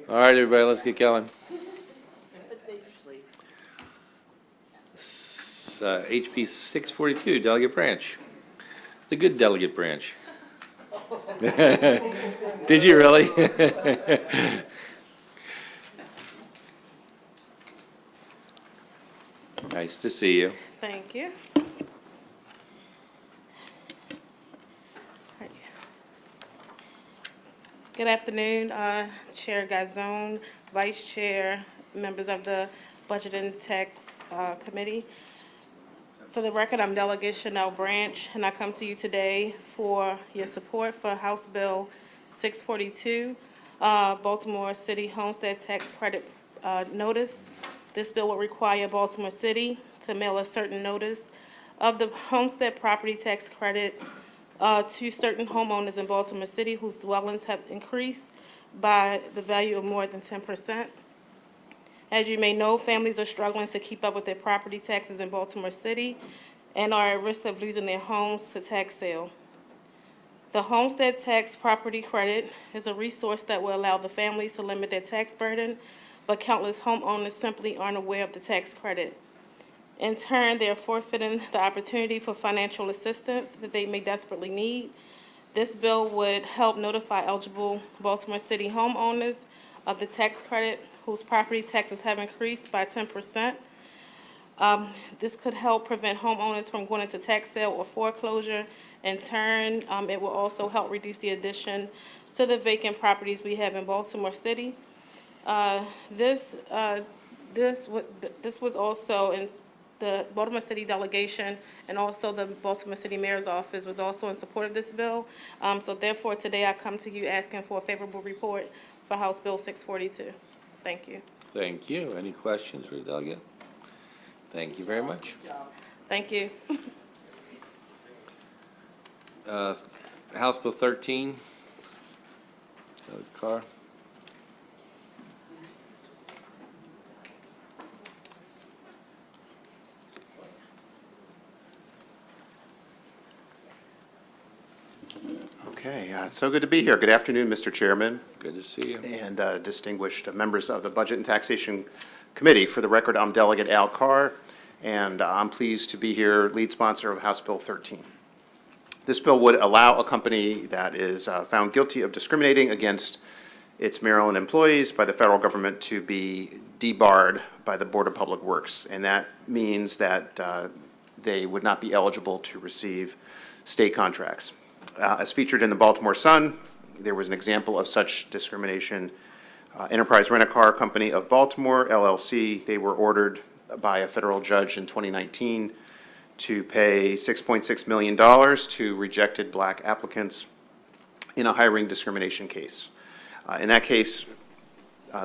All right, everybody, let's get going. HP 642, Delegate Branch. The good Delegate Branch. Did you really? Nice to see you. Thank you. Good afternoon, Chair Gazone, Vice Chair, members of the Budget and Tax Committee. For the record, I'm Delegate Chanel Branch, and I come to you today for your support for House Bill 642, Baltimore City Homestead Tax Credit Notice. This bill will require Baltimore City to mail a certain notice of the homestead property tax credit to certain homeowners in Baltimore City whose dwellings have increased by the value of more than 10%. As you may know, families are struggling to keep up with their property taxes in Baltimore City and are at risk of losing their homes to tax sale. The homestead tax property credit is a resource that will allow the families to limit their tax burden, but countless homeowners simply aren't aware of the tax credit. In turn, they are forfeiting the opportunity for financial assistance that they may desperately need. This bill would help notify eligible Baltimore City homeowners of the tax credit whose property taxes have increased by 10%. This could help prevent homeowners from going into tax sale or foreclosure. In turn, it will also help reduce the addition to the vacant properties we have in Baltimore City. This was also in the Baltimore City delegation, and also the Baltimore City Mayor's office was also in support of this bill. So therefore, today I come to you asking for a favorable report for House Bill 642. Thank you. Thank you. Any questions for the delegate? Thank you very much. Thank you. House Bill 13. Carr. Okay, it's so good to be here. Good afternoon, Mr. Chairman. Good to see you. And distinguished members of the Budget and Taxation Committee. For the record, I'm Delegate Al Carr, and I'm pleased to be here, lead sponsor of House Bill 13. This bill would allow a company that is found guilty of discriminating against its Maryland employees by the federal government to be debarred by the Board of Public Works. And that means that they would not be eligible to receive state contracts. As featured in the Baltimore Sun, there was an example of such discrimination. Enterprise Rent-A-Car Company of Baltimore, LLC, they were ordered by a federal judge in 2019 to pay $6.6 million to rejected black applicants in a hiring discrimination case. In that case,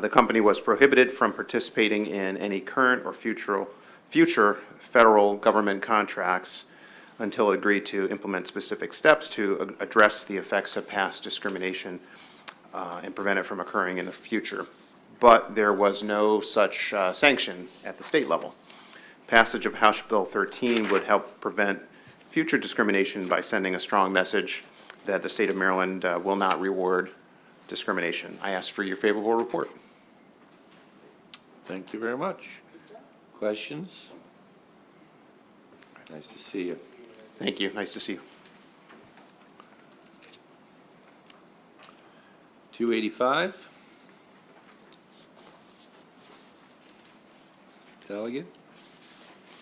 the company was prohibited from participating in any current or future federal government contracts until it agreed to implement specific steps to address the effects of past discrimination and prevent it from occurring in the future. But there was no such sanction at the state level. Passage of House Bill 13 would help prevent future discrimination by sending a strong message that the state of Maryland will not reward discrimination. I ask for your favorable report. Thank you very much. Questions? Nice to see you. Thank you. Nice to see you. 285. Delegate?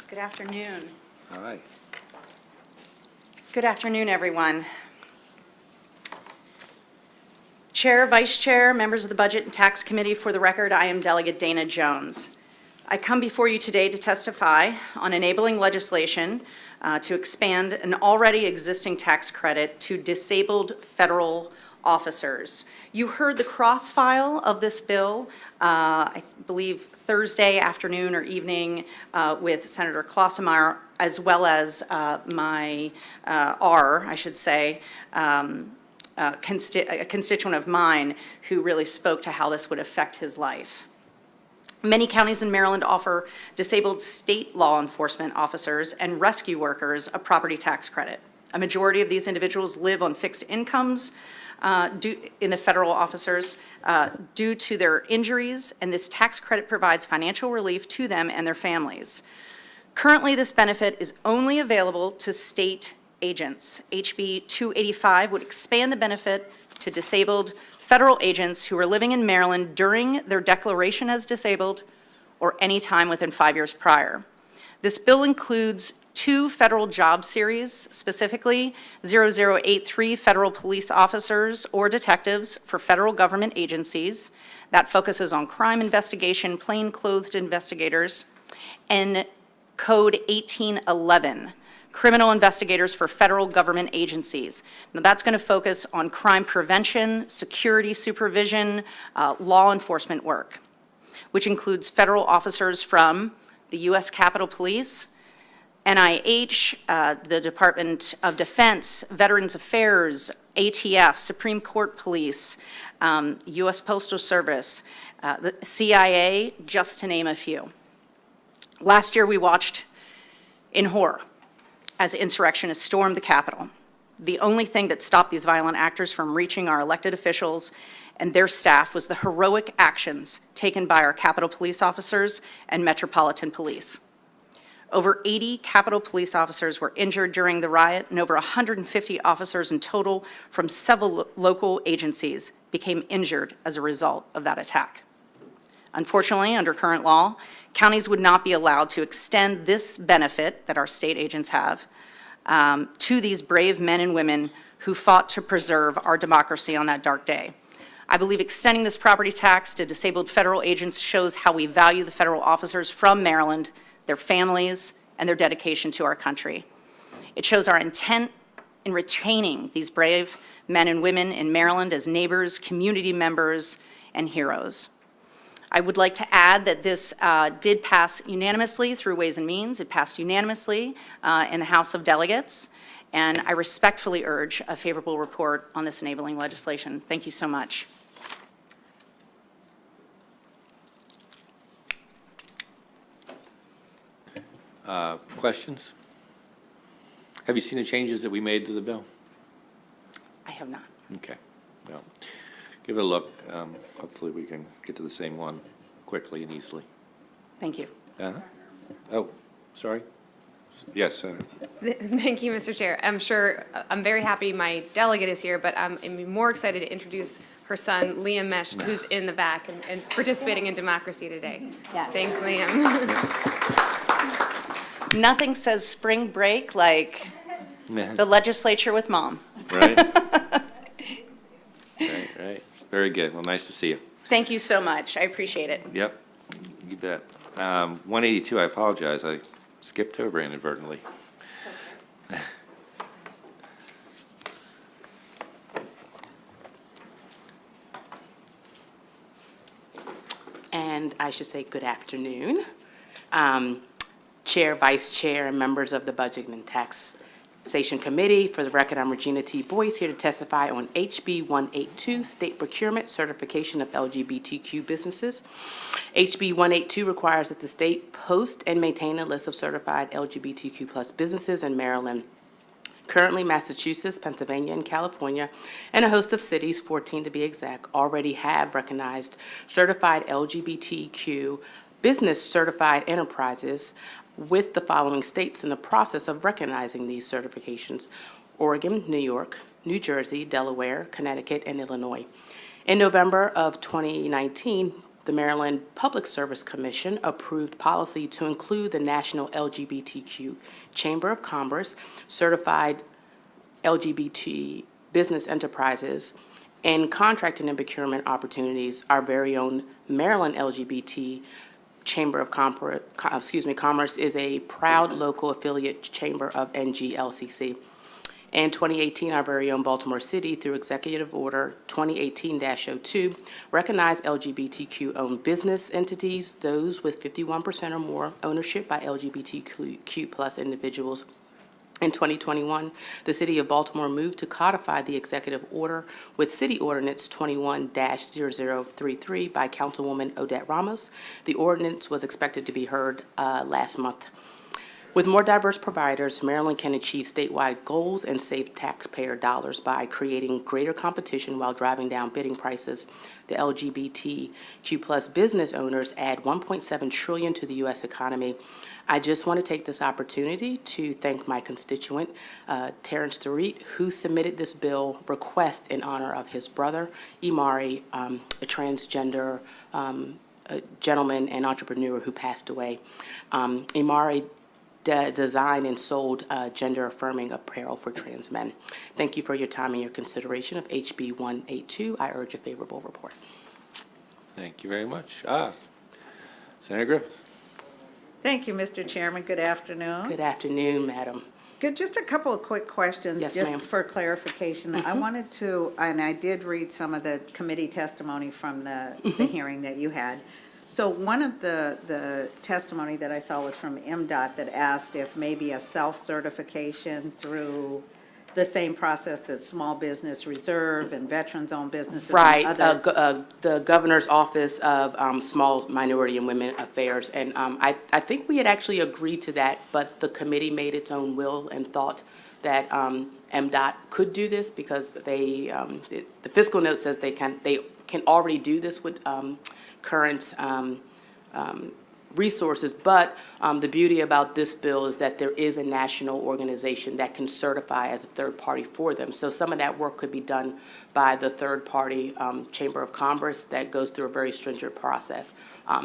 Good afternoon. All right. Good afternoon, everyone. Chair, Vice Chair, members of the Budget and Tax Committee, for the record, I am Delegate Dana Jones. I come before you today to testify on enabling legislation to expand an already existing tax credit to disabled federal officers. You heard the cross-file of this bill, I believe Thursday afternoon or evening with Senator Klostermeyer, as well as a constituent of mine who really spoke to how this would affect his life. Many counties in Maryland offer disabled state law enforcement officers and rescue workers a property tax credit. A majority of these individuals live on fixed incomes, in the federal officers due to their injuries, and this tax credit provides financial relief to them and their families. Currently, this benefit is only available to state agents. HB 285 would expand the benefit to disabled federal agents who are living in Maryland during their declaration as disabled or any time within 5 years prior. This bill includes 2 federal job series, specifically 0083 federal police officers or detectives for federal government agencies. That focuses on crime investigation, plainclothed investigators, and Code 1811, criminal investigators for federal government agencies. Now, that's going to focus on crime prevention, security supervision, law enforcement work, which includes federal officers from the U.S. Capitol Police, NIH, the Department of Defense, Veterans Affairs, ATF, Supreme Court Police, U.S. Postal Service, the CIA, just to name a few. Last year, we watched in horror as insurrectionists stormed the Capitol. The only thing that stopped these violent actors from reaching our elected officials and their staff was the heroic actions taken by our Capitol Police officers and Metropolitan Police. Over 80 Capitol Police officers were injured during the riot, and over 150 officers in total from several local agencies became injured as a result of that attack. Unfortunately, under current law, counties would not be allowed to extend this benefit that our state agents have to these brave men and women who fought to preserve our democracy on that dark day. I believe extending this property tax to disabled federal agents shows how we value the federal officers from Maryland, their families, and their dedication to our country. It shows our intent in retaining these brave men and women in Maryland as neighbors, community members, and heroes. I would like to add that this did pass unanimously through Ways and Means. It passed unanimously in the House of Delegates, and I respectfully urge a favorable report on this enabling legislation. Thank you so much. Questions? Have you seen the changes that we made to the bill? I have not. Okay, well, give it a look. Hopefully we can get to the same one quickly and easily. Thank you. Uh-huh. Oh, sorry? Yes, Senator. Thank you, Mr. Chair. I'm very happy my delegate is here, but I'm more excited to introduce her son, Liam Mesh, who's in the back and participating in democracy today. Yes. Thanks, Liam. Nothing says spring break like the legislature with Mom. Right? Right. Very good. Well, nice to see you. Thank you so much. I appreciate it. Yep, you bet. 182, I apologize. I skipped over inadvertently. And I should say good afternoon. Chair, Vice Chair, and members of the Budget and Taxation Committee. For the record, I'm Regina T. Boyce, here to testify on HB 182, State Procurement Certification of LGBTQ Businesses. HB 182 requires that the state post and maintain a list of certified LGBTQ+ businesses in Maryland. Currently, Massachusetts, Pennsylvania, and California, and a host of cities, 14 to be exact, already have recognized certified LGBTQ business certified enterprises, with the following states in the process of recognizing these certifications: Oregon, New York, New Jersey, Delaware, Connecticut, and Illinois. In November of 2019, the Maryland Public Service Commission approved policy to include the National LGBTQ Chamber of Commerce certified LGBT business enterprises and contracting and procurement opportunities. Our very own Maryland LGBT Chamber of Commerce is a proud local affiliate chamber of NGLCC. In 2018, our very own Baltimore City, through Executive Order 2018-02, recognized LGBTQ-owned business entities, those with 51% or more ownership by LGBTQ+ individuals. In 2021, the City of Baltimore moved to codify the executive order with City Ordinance 21-0033 by Councilwoman Odette Ramos. The ordinance was expected to be heard last month. With more diverse providers, Maryland can achieve statewide goals and save taxpayer dollars by creating greater competition while driving down bidding prices. The LGBTQ+ business owners add $1.7 trillion to the U.S. economy. I just want to take this opportunity to thank my constituent, Terrence DeReet, who submitted this bill request in honor of his brother, Imari, a transgender a gentleman and entrepreneur who passed away. Imari designed and sold gender-affirming apparel for trans men. Thank you for your time and your consideration of HB 182. I urge a favorable report. Thank you very much. Senator Griffith. Thank you, Mr. Chairman. Good afternoon. Good afternoon, Madam. Good, just a couple of quick questions. Yes, ma'am. Just for clarification. I wanted to, and I did read some of the committee testimony from the hearing that you had. So one of the testimony that I saw was from MDOT that asked if maybe a self-certification through the same process that Small Business Reserve and veterans-owned businesses and Right, other. the Governor's Office of Small Minority and Women Affairs. And I think we had actually agreed to that, but the committee made its own will and thought that MDOT could do this because they, the fiscal note says they can already do this with current resources, but the beauty about this bill is that there is a national organization that can certify as a third party for them. So some of that work could be done by the third party Chamber of Commerce that goes through a very stringent process.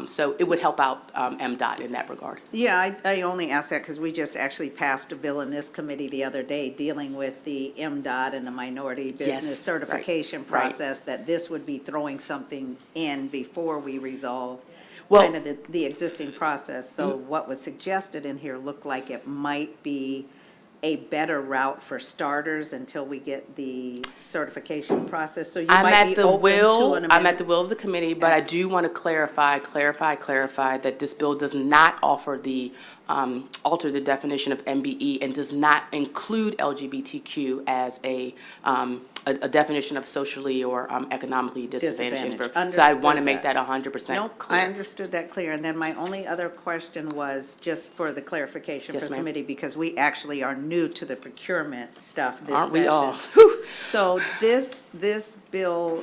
So it would help out MDOT in that regard. Yeah, I only asked that because we just actually passed a bill in this committee the other day dealing with the MDOT and the minority business right, certification right. process, that this would be throwing something in before we resolve Well- kind of the existing process. So what was suggested in here looked like it might be a better route for starters until we get the certification process. So you I'm might at be the open to will, an I'm at amendment. the will of the committee, but I do want to clarify that this bill does not offer the, alter the definition of MBE and does not include LGBTQ as a definition of socially or economically disadvantaged. Disadvantaged. So I want to Understood make that. that 100% Nope, clear. I understood that clear. And then my only other question was just for the clarification Yes, for the ma'am. committee, because we actually are new to the procurement stuff this session. Aren't we all? Whew. So this bill,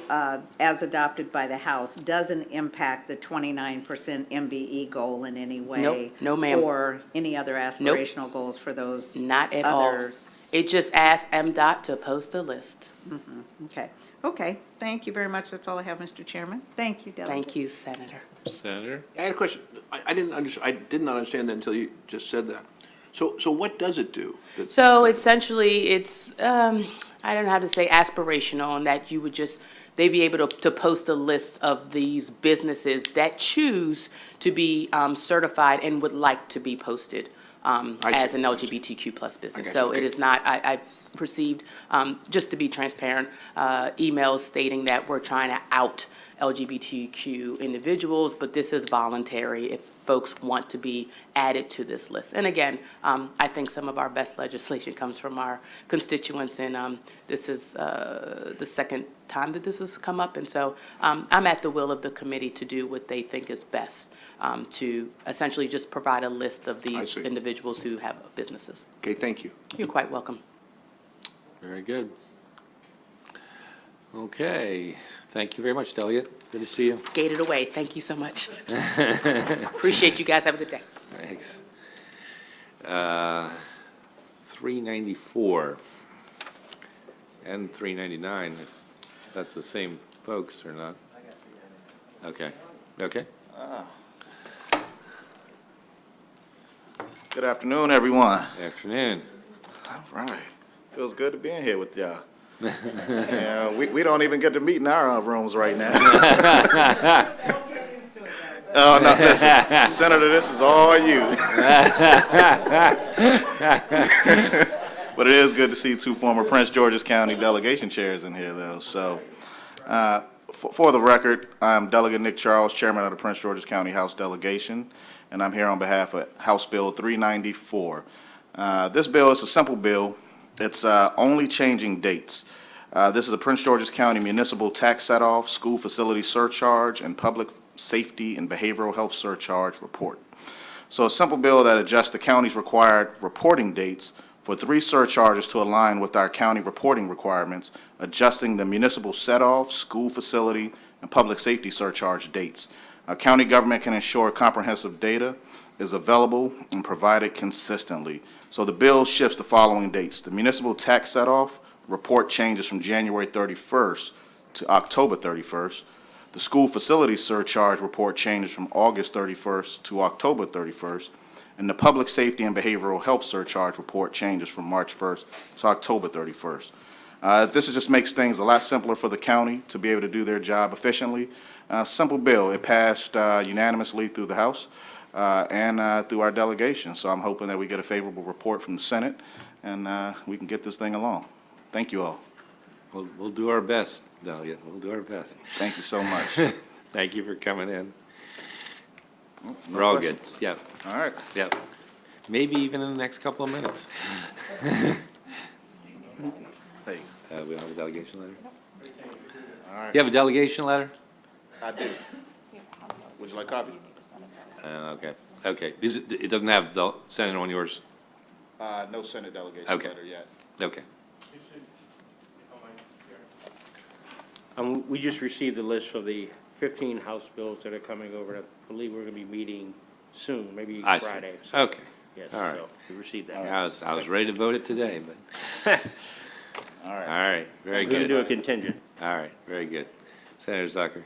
as adopted by the House, doesn't impact the 29% MBE goal in any way? Nope. No, ma'am. Or any other aspirational goals for those Not at all. others? It just asks MDOT to post a list. Okay, thank you very much. That's all I have, Mr. Chairman. Thank you, Delegate. Thank you, Senator. Senator. I had a question. I did not understand that until you just said that. So what does it do? So essentially, it's, I don't know how to say aspirational, in that you would just, they'd be able to post a list of these businesses that choose to be certified and would like to be posted as an LGBTQ+ business. got you, So it okay. is not, I received, just to be transparent, emails stating that we're trying to out LGBTQ individuals, but this is voluntary if folks want to be added to this list. And again, I think some of our best legislation comes from our constituents, and this is the second time that this has come up. And so I'm at the will of the committee to do what they think is best, to essentially just provide a list of these see. individuals who have businesses. Okay, thank you. You're quite welcome. Very good. Okay, thank you very much, Delegate. Good to see you. Skated away. Thank you so much. Appreciate you guys. Have a good day. Thanks. 394 and 399, if that's the same folks or not. Okay, okay. Good afternoon, everyone. Afternoon. All right. Feels good to be in here with y'all. Yeah, we don't even get to meet in our rooms right now. Oh, no, listen, Senator, this is all you. But it is good to see two former Prince George's County delegation chairs in here, though. So, for the record, I'm Delegate Nick Charles, Chairman of the Prince George's County House Delegation, and I'm here on behalf of House Bill 394. This bill is a simple bill. It's only changing dates. This is a Prince George's County Municipal Tax Set-Off, School Facility Surcharge, and Public Safety and Behavioral Health Surcharge Report. So a simple bill that adjusts the county's required reporting dates for 3 surcharges to align with our county reporting requirements, adjusting the municipal set-off, school facility, and public safety surcharge dates. Our county government can ensure comprehensive data is available and provided consistently. So the bill shifts the following dates. The municipal tax set-off report changes from January 31st to October 31st. The school facility surcharge report changes from August 31st to October 31st. And the public safety and behavioral health surcharge report changes from March 1st to October 31st. This just makes things a lot simpler for the county to be able to do their job efficiently. Simple bill. It passed unanimously through the House and through our delegation. So I'm hoping that we get a favorable report from the Senate and we can get this thing along. Thank you all. We'll do our best, Delegate. We'll do our best. Thank you so much. Thank you for coming in. We're all good. Yep, All right. yep. Maybe even in the next couple of minutes. Hey, We don't have a delegation letter? all right. You have a delegation letter? I do. Would you like a copy? Okay, okay. It doesn't have the Senate on yours? No Senate delegation Okay. letter yet. Okay. We just received the list of the 15 House bills that are coming over. I believe we're going to be meeting soon, maybe I see. Friday. So, Okay. yes, all right. so we received that. I was ready to vote it today, but, All all right. right, very We're going to do a good. contingent. All right, very good. Senator Zucker.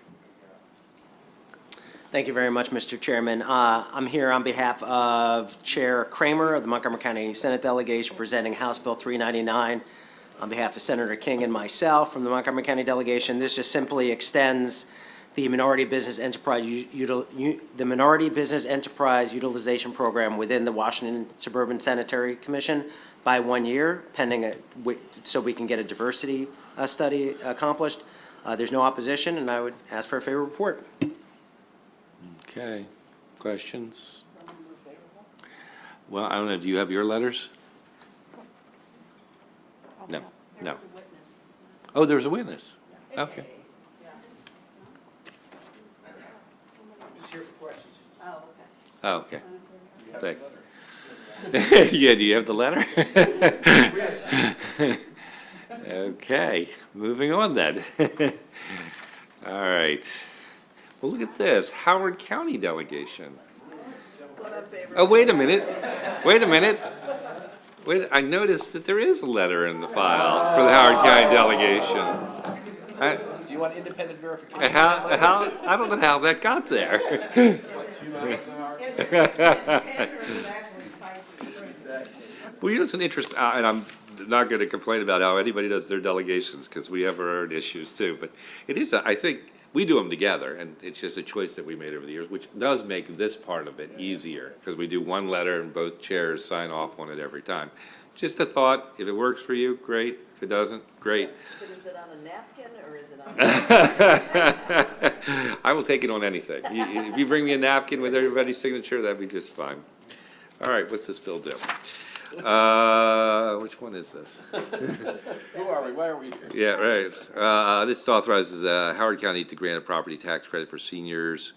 Thank you very much, Mr. Chairman. I'm here on behalf of Chair Kramer of the Montgomery County Senate Delegation presenting House Bill 399 on behalf of Senator King and myself from the Montgomery County Delegation. This just simply extends the Minority Business Enterprise Utilization Program within the Washington Suburban Sanitary Commission by 1 year, pending so we can get a diversity study accomplished. There's no opposition, and I would ask for a favorable report. Okay, questions? Well, I don't know, do you have your letters? No, no. Oh, there's a witness. Okay. Oh, okay. Thank. Yeah, do you have the letter? Okay, moving on then. All right. Well, look at this, Howard County delegation. Oh, wait a minute, wait a minute. Wait, I noticed that there is a letter in the file for the Howard County delegation. Do you want independent verification? How, I don't know how that got there. Well, you know, it's an interest, and I'm not going to complain about how anybody does their delegations, because we have our own issues too, but it is, I think, we do them together, and it's just a choice that we made over the years, which does make this part of it easier, because we do one letter and both chairs sign off on it every time. Just a thought, if it works for you, great, if it doesn't, great. But is it on a napkin or is it on? I will take it on anything. If you bring me a napkin with everybody's signature, that'd be just fine. All right, what's this bill do? Which one is this? Who are we? Why are we here? Yeah, right. This authorizes Howard County to grant a property tax credit for seniors.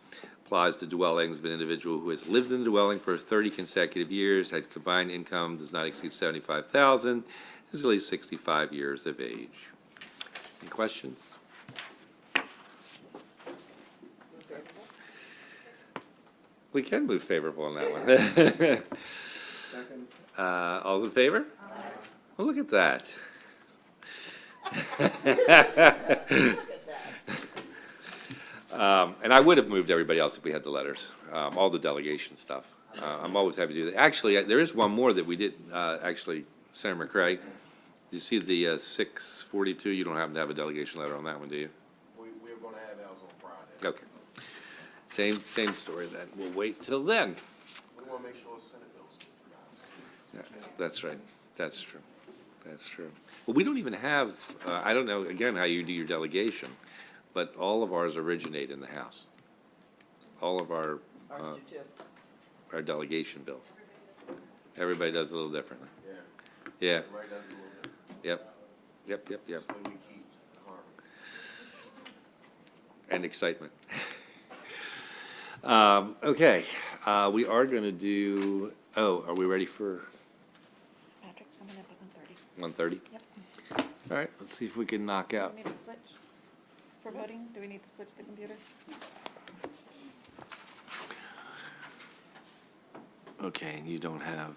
Applies to dwellings of an individual who has lived in the dwelling for 30 consecutive years, had combined income does not exceed $75,000, is at least 65 years of age. Any questions? We can move favorable on that one. All's in favor? Well, look at that. And I would have moved everybody else if we had the letters, all the delegation stuff. I'm always happy to do that. Actually, there is one more that we did, actually, Senator McCray. Do you see the 642? You don't happen to have a delegation letter on that one, do you? We're going to have those on Friday. Okay. Same story then. We'll wait till then. We want to make sure it's Senate bills. Yeah, that's right. That's true. That's true. Well, we don't even have, I don't know, again, how you do your delegation, but all of ours originate in the House. All of our delegation bills. Everybody does it a little differently. Yeah. Right, that's a little bit. Yep. Yep. That's when we keep harmony. And excitement. Okay, we are gonna do, are we ready for Patrick's coming up at 1:30. 1:30? Yep. All right, let's see if we can knock out. Do we need to switch for voting? Do we need to switch the computer? Okay, and you don't have.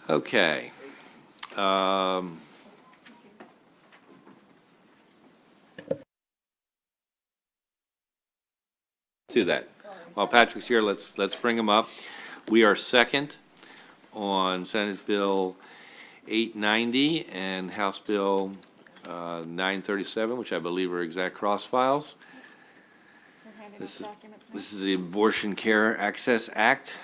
Okay. Do that. While Patrick's here, let's bring him up. We are second on Senate Bill 890 and House Bill 937, which I believe are exact cross files. This is the Abortion Care Access Act.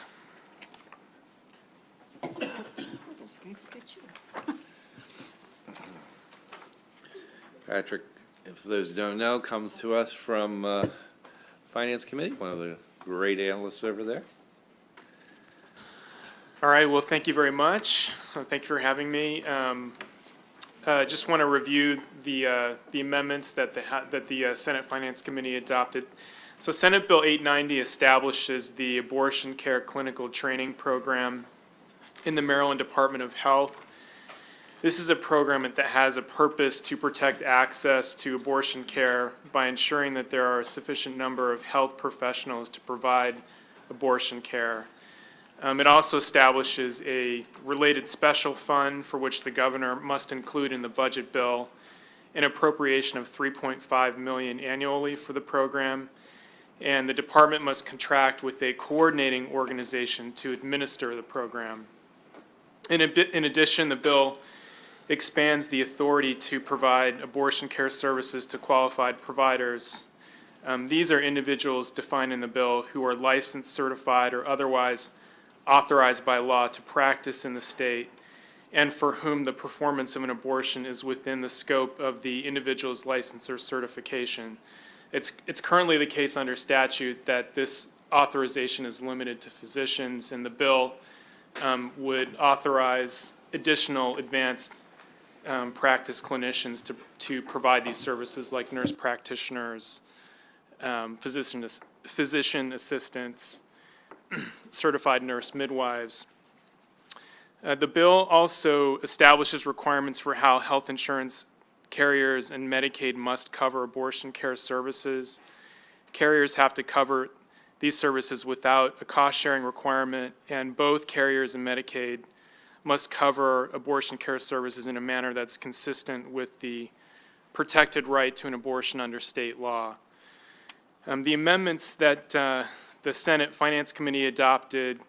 Patrick, if those who don't know, comes to us from Finance Committee, one of the great analysts over there. All right, well, thank you very much. Thank you for having me. Just want to review the amendments that the Senate Finance Committee adopted. So Senate Bill 890 establishes the Abortion Care Clinical Training Program in the Maryland Department of Health. This is a program that has a purpose to protect access to abortion care by ensuring that there are a sufficient number of health professionals to provide abortion care. It also establishes a related special fund for which the governor must include in the budget bill an appropriation of $3.5 million annually for the program, and the department must contract with a coordinating organization to administer the program. In addition, the bill expands the authority to provide abortion care services to qualified providers. These are individuals defined in the bill who are licensed, certified, or otherwise authorized by law to practice in the state, and for whom the performance of an abortion is within the scope of the individual's license or certification. It's currently the case under statute that this authorization is limited to physicians, and the bill would authorize additional advanced practice clinicians to provide these services, like nurse practitioners, physician assistants, certified nurse midwives. The bill also establishes requirements for how health insurance carriers and Medicaid must cover abortion care services. Carriers have to cover these services without a cost-sharing requirement, and both carriers and Medicaid must cover abortion care services in a manner that's consistent with the protected right to an abortion under state law. The amendments that the Senate Finance Committee adopted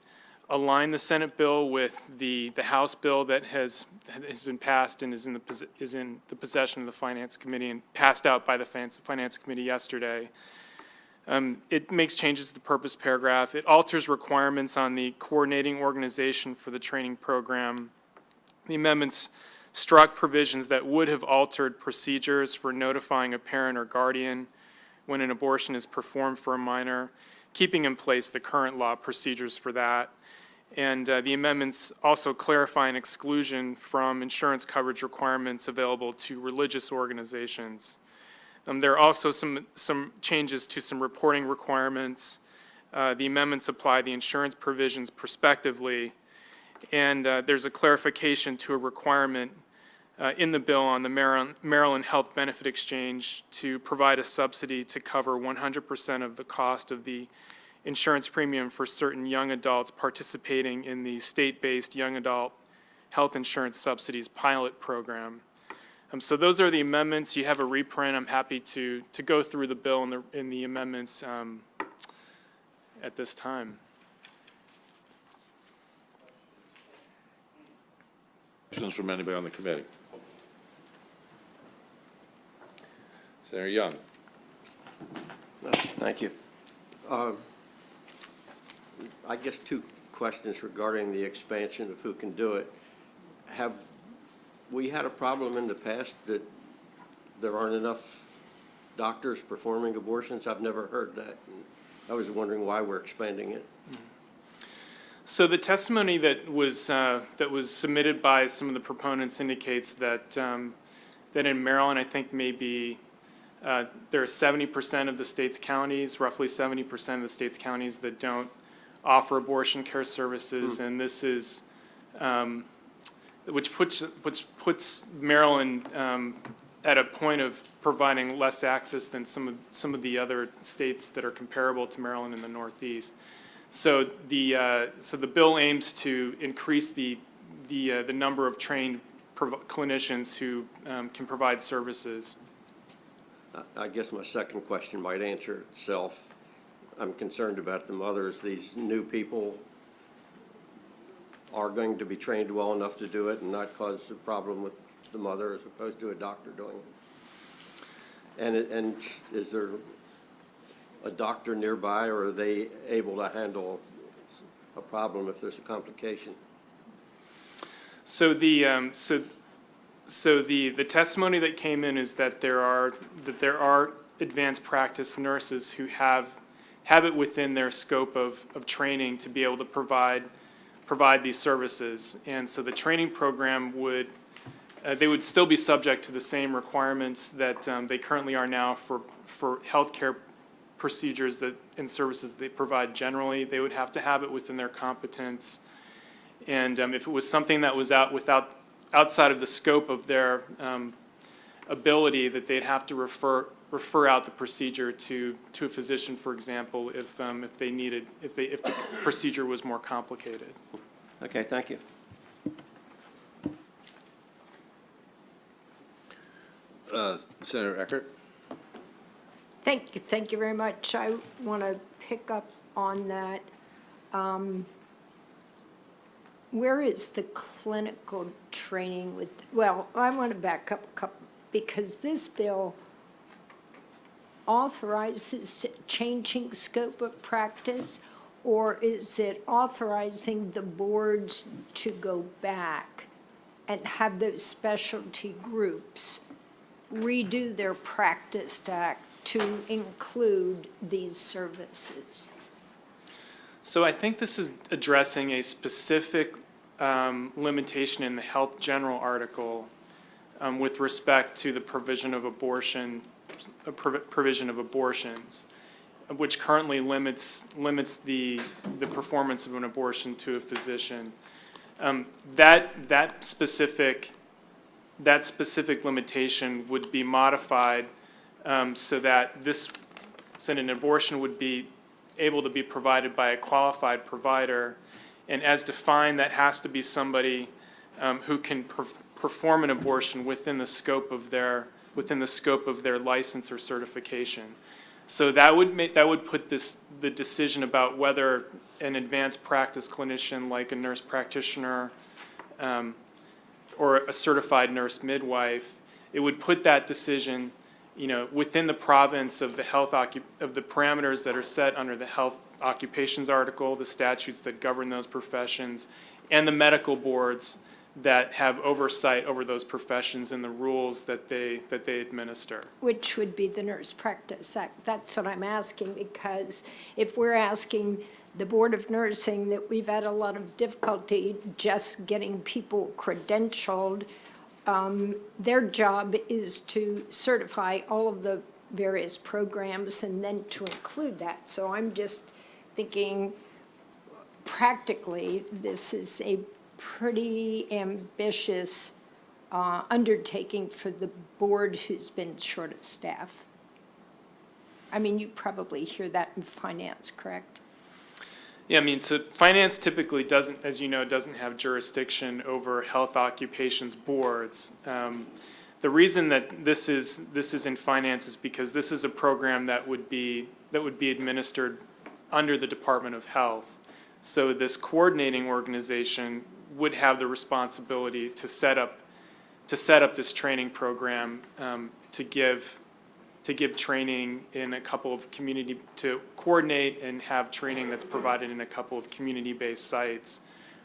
align the Senate bill with the House bill that has been passed and is in the possession of the Finance Committee and passed out by the Finance Committee yesterday. It makes changes to the purpose paragraph. It alters requirements on the coordinating organization for the training program. The amendments struck provisions that would have altered procedures for notifying a parent or guardian when an abortion is performed for a minor, keeping in place the current law procedures for that. And the amendments also clarify an exclusion from insurance coverage requirements available to religious organizations. There are also some changes to some reporting requirements. The amendments apply the insurance provisions prospectively, and there's a clarification to a requirement in the bill on the Maryland Health Benefit Exchange to provide a subsidy to cover 100% of the cost of the insurance premium for certain young adults participating in the state-based young adult health insurance subsidies pilot program. So those are the amendments. You have a reprint. I'm happy to go through the bill and the amendments at this time. Questions from anybody on the committee? Senator Young. Thank you. I guess two questions regarding the expansion of who can do it. Have we had a problem in the past that there aren't enough doctors performing abortions? I've never heard that. I was wondering why we're expanding it. So the testimony that was submitted by some of the proponents indicates that that in Maryland, I think maybe there are 70% of the state's counties, roughly 70% of the state's counties that don't offer abortion care services, and this is which puts Maryland at a point of providing less access than some of the other states that are comparable to Maryland in the Northeast. So the bill aims to increase the number of trained clinicians who can provide services. I guess my second question might answer itself. I'm concerned about the mothers. These new people are going to be trained well enough to do it and not cause a problem with the mother as opposed to a doctor doing it. And is there a doctor nearby, or are they able to handle a problem if there's a complication? So the testimony that came in is that there are advanced practice nurses who have it within their scope of training to be able to provide these services. And so the training program they would still be subject to the same requirements that they currently are now for healthcare procedures and services they provide generally. They would have to have it within their competence. And if it was something that was outside of the scope of their ability, that they'd have to refer out the procedure to a physician, for example, if the procedure was more complicated. Okay, thank you. Senator Eckert? Thank you very much. I want to pick up on that. Where is the clinical training with, well, I want to back up a couple, because this bill authorizes changing scope of practice, or is it authorizing the boards to go back and have those specialty groups redo their practice act to include these services? So I think this is addressing a specific limitation in the Health General article with respect to the provision of abortions, which currently limits the performance of an abortion to a physician. That specific limitation would be modified so that an abortion would be able to be provided by a qualified provider, and as defined, that has to be somebody who can perform an abortion within the scope of their license or certification. So that would put the decision about whether an advanced practice clinician like a nurse practitioner or a certified nurse midwife, it would put that decision, within the province of the of the parameters that are set under the health occupations article, the statutes that govern those professions, and the medical boards that have oversight over those professions and the rules that they administer. Which would be the Nurse Practice Act. That's what I'm asking, because if we're asking the Board of Nursing that we've had a lot of difficulty just getting people credentialed, their job is to certify all of the various programs and then to include that. So I'm just thinking, practically, this is a pretty ambitious undertaking for the board who's been short of staff. I mean, you probably hear that in finance, correct? Yeah, so finance typically doesn't, as you know, doesn't have jurisdiction over health occupations boards. The reason that this is in finance is because this is a program that would be administered under the Department of Health. So this coordinating organization would have the responsibility to set up this training program to give to give training in a couple of to coordinate and have training that's provided in a couple of community-based sites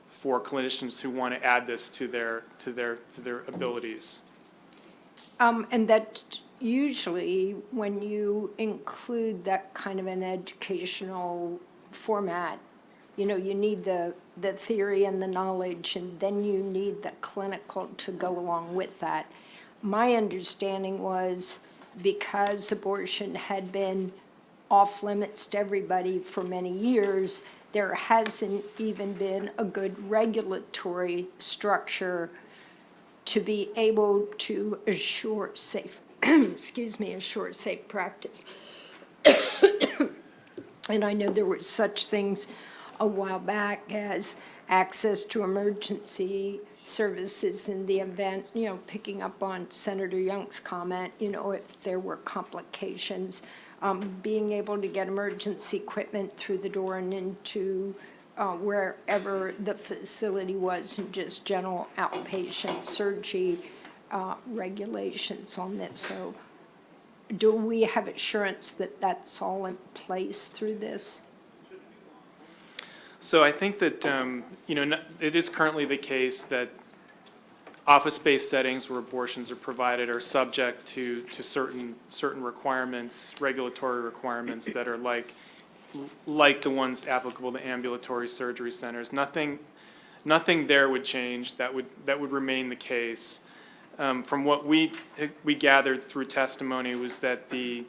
for clinicians who want to add this to their abilities. And that usually, when you include that kind of an educational format, you know, you need the theory and the knowledge, and then you need the clinical to go along with that. My understanding was because abortion had been off limits to everybody for many years, there hasn't even been a good regulatory structure to be able to assure safe, assure safe practice. And I know there were such things a while back as access to emergency services in the event, you know, picking up on Senator Young's comment, you know, if there were complications, being able to get emergency equipment through the door and into wherever the facility was, and just general outpatient surgery regulations on this. So do we have assurance that that's all in place through this? So I think that, you know, it is currently the case that office-based settings where abortions are provided are subject to certain requirements, regulatory requirements that are like the ones applicable to ambulatory surgery centers. Nothing there would change. That would remain the case. From what we gathered through testimony was that the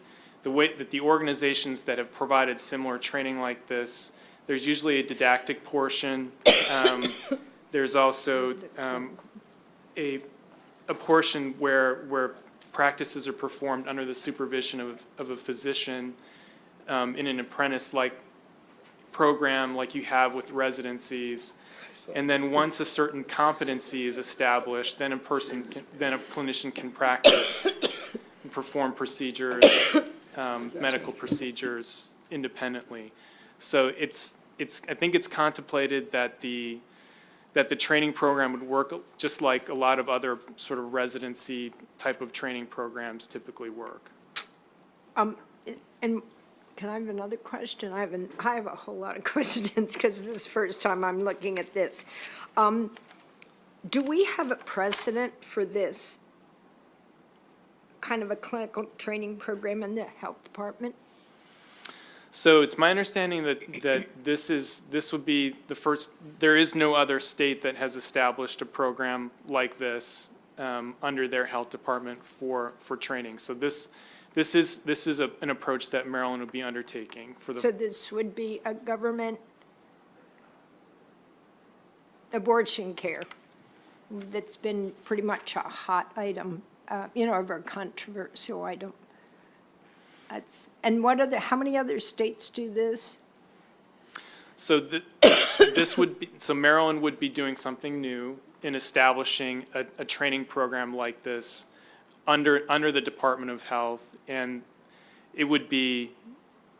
way that the organizations that have provided similar training like this, there's usually a didactic portion. There's also a portion where practices are performed under the supervision of a physician in an apprentice-like program like you have with residencies. And then once a certain competency is established, then a clinician can practice and perform procedures, medical procedures independently. So I think it's contemplated that the training program would work just like a lot of other sort of residency type of training programs typically work. And can I have another question? I have a whole lot of questions because this is the first time I'm looking at this. Do we have a precedent for this kind of a clinical training program in the health department? So it's my understanding that this would be the first. There is no other state that has established a program like this under their health department for training. So this is an approach that Maryland would be undertaking for the. So this would be a government abortion care that's been pretty much a hot item, you know, a controversial item. And how many other states do this? So Maryland would be doing something new in establishing a training program like this under the Department of Health, and it would be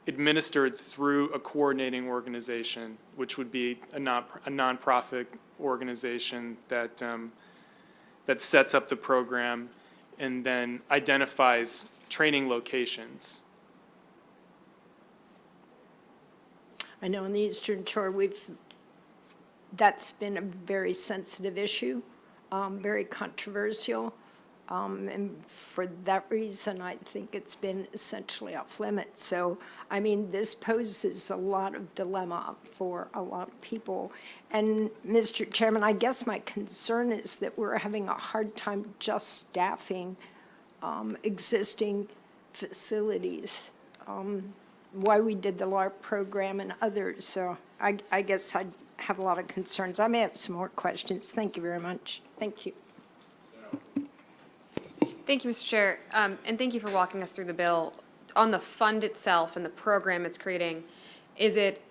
administered through a coordinating organization, which would be a nonprofit organization that sets up the program and then identifies training locations. I know in the Eastern Shore, that's been a very sensitive issue, very controversial. And for that reason, I think it's been essentially off limits. So, I mean, this poses a lot of dilemma for a lot of people. And, Mr. Chairman, I guess my concern is that we're having a hard time just staffing existing facilities. Why we did the LARP program and others. So I guess I'd have a lot of concerns. I may have some more questions. Thank you very much. Thank you. Thank you, Mr. Chair, and thank you for walking us through the bill. On the fund itself and the program it's creating, is it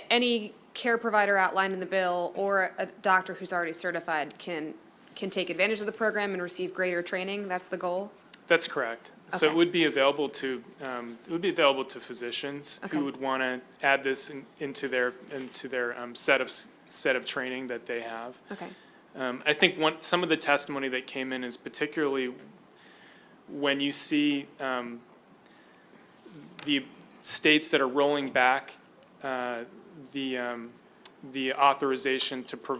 any care provider outlined in the bill or a doctor who's already certified can take advantage of the program and receive greater training? That's the goal? That's correct. So it Okay. would be available to physicians Okay. who would want to add this into their set of training that they have. Okay. I think some of the testimony that came in is particularly when you see the states that are rolling back the authorization for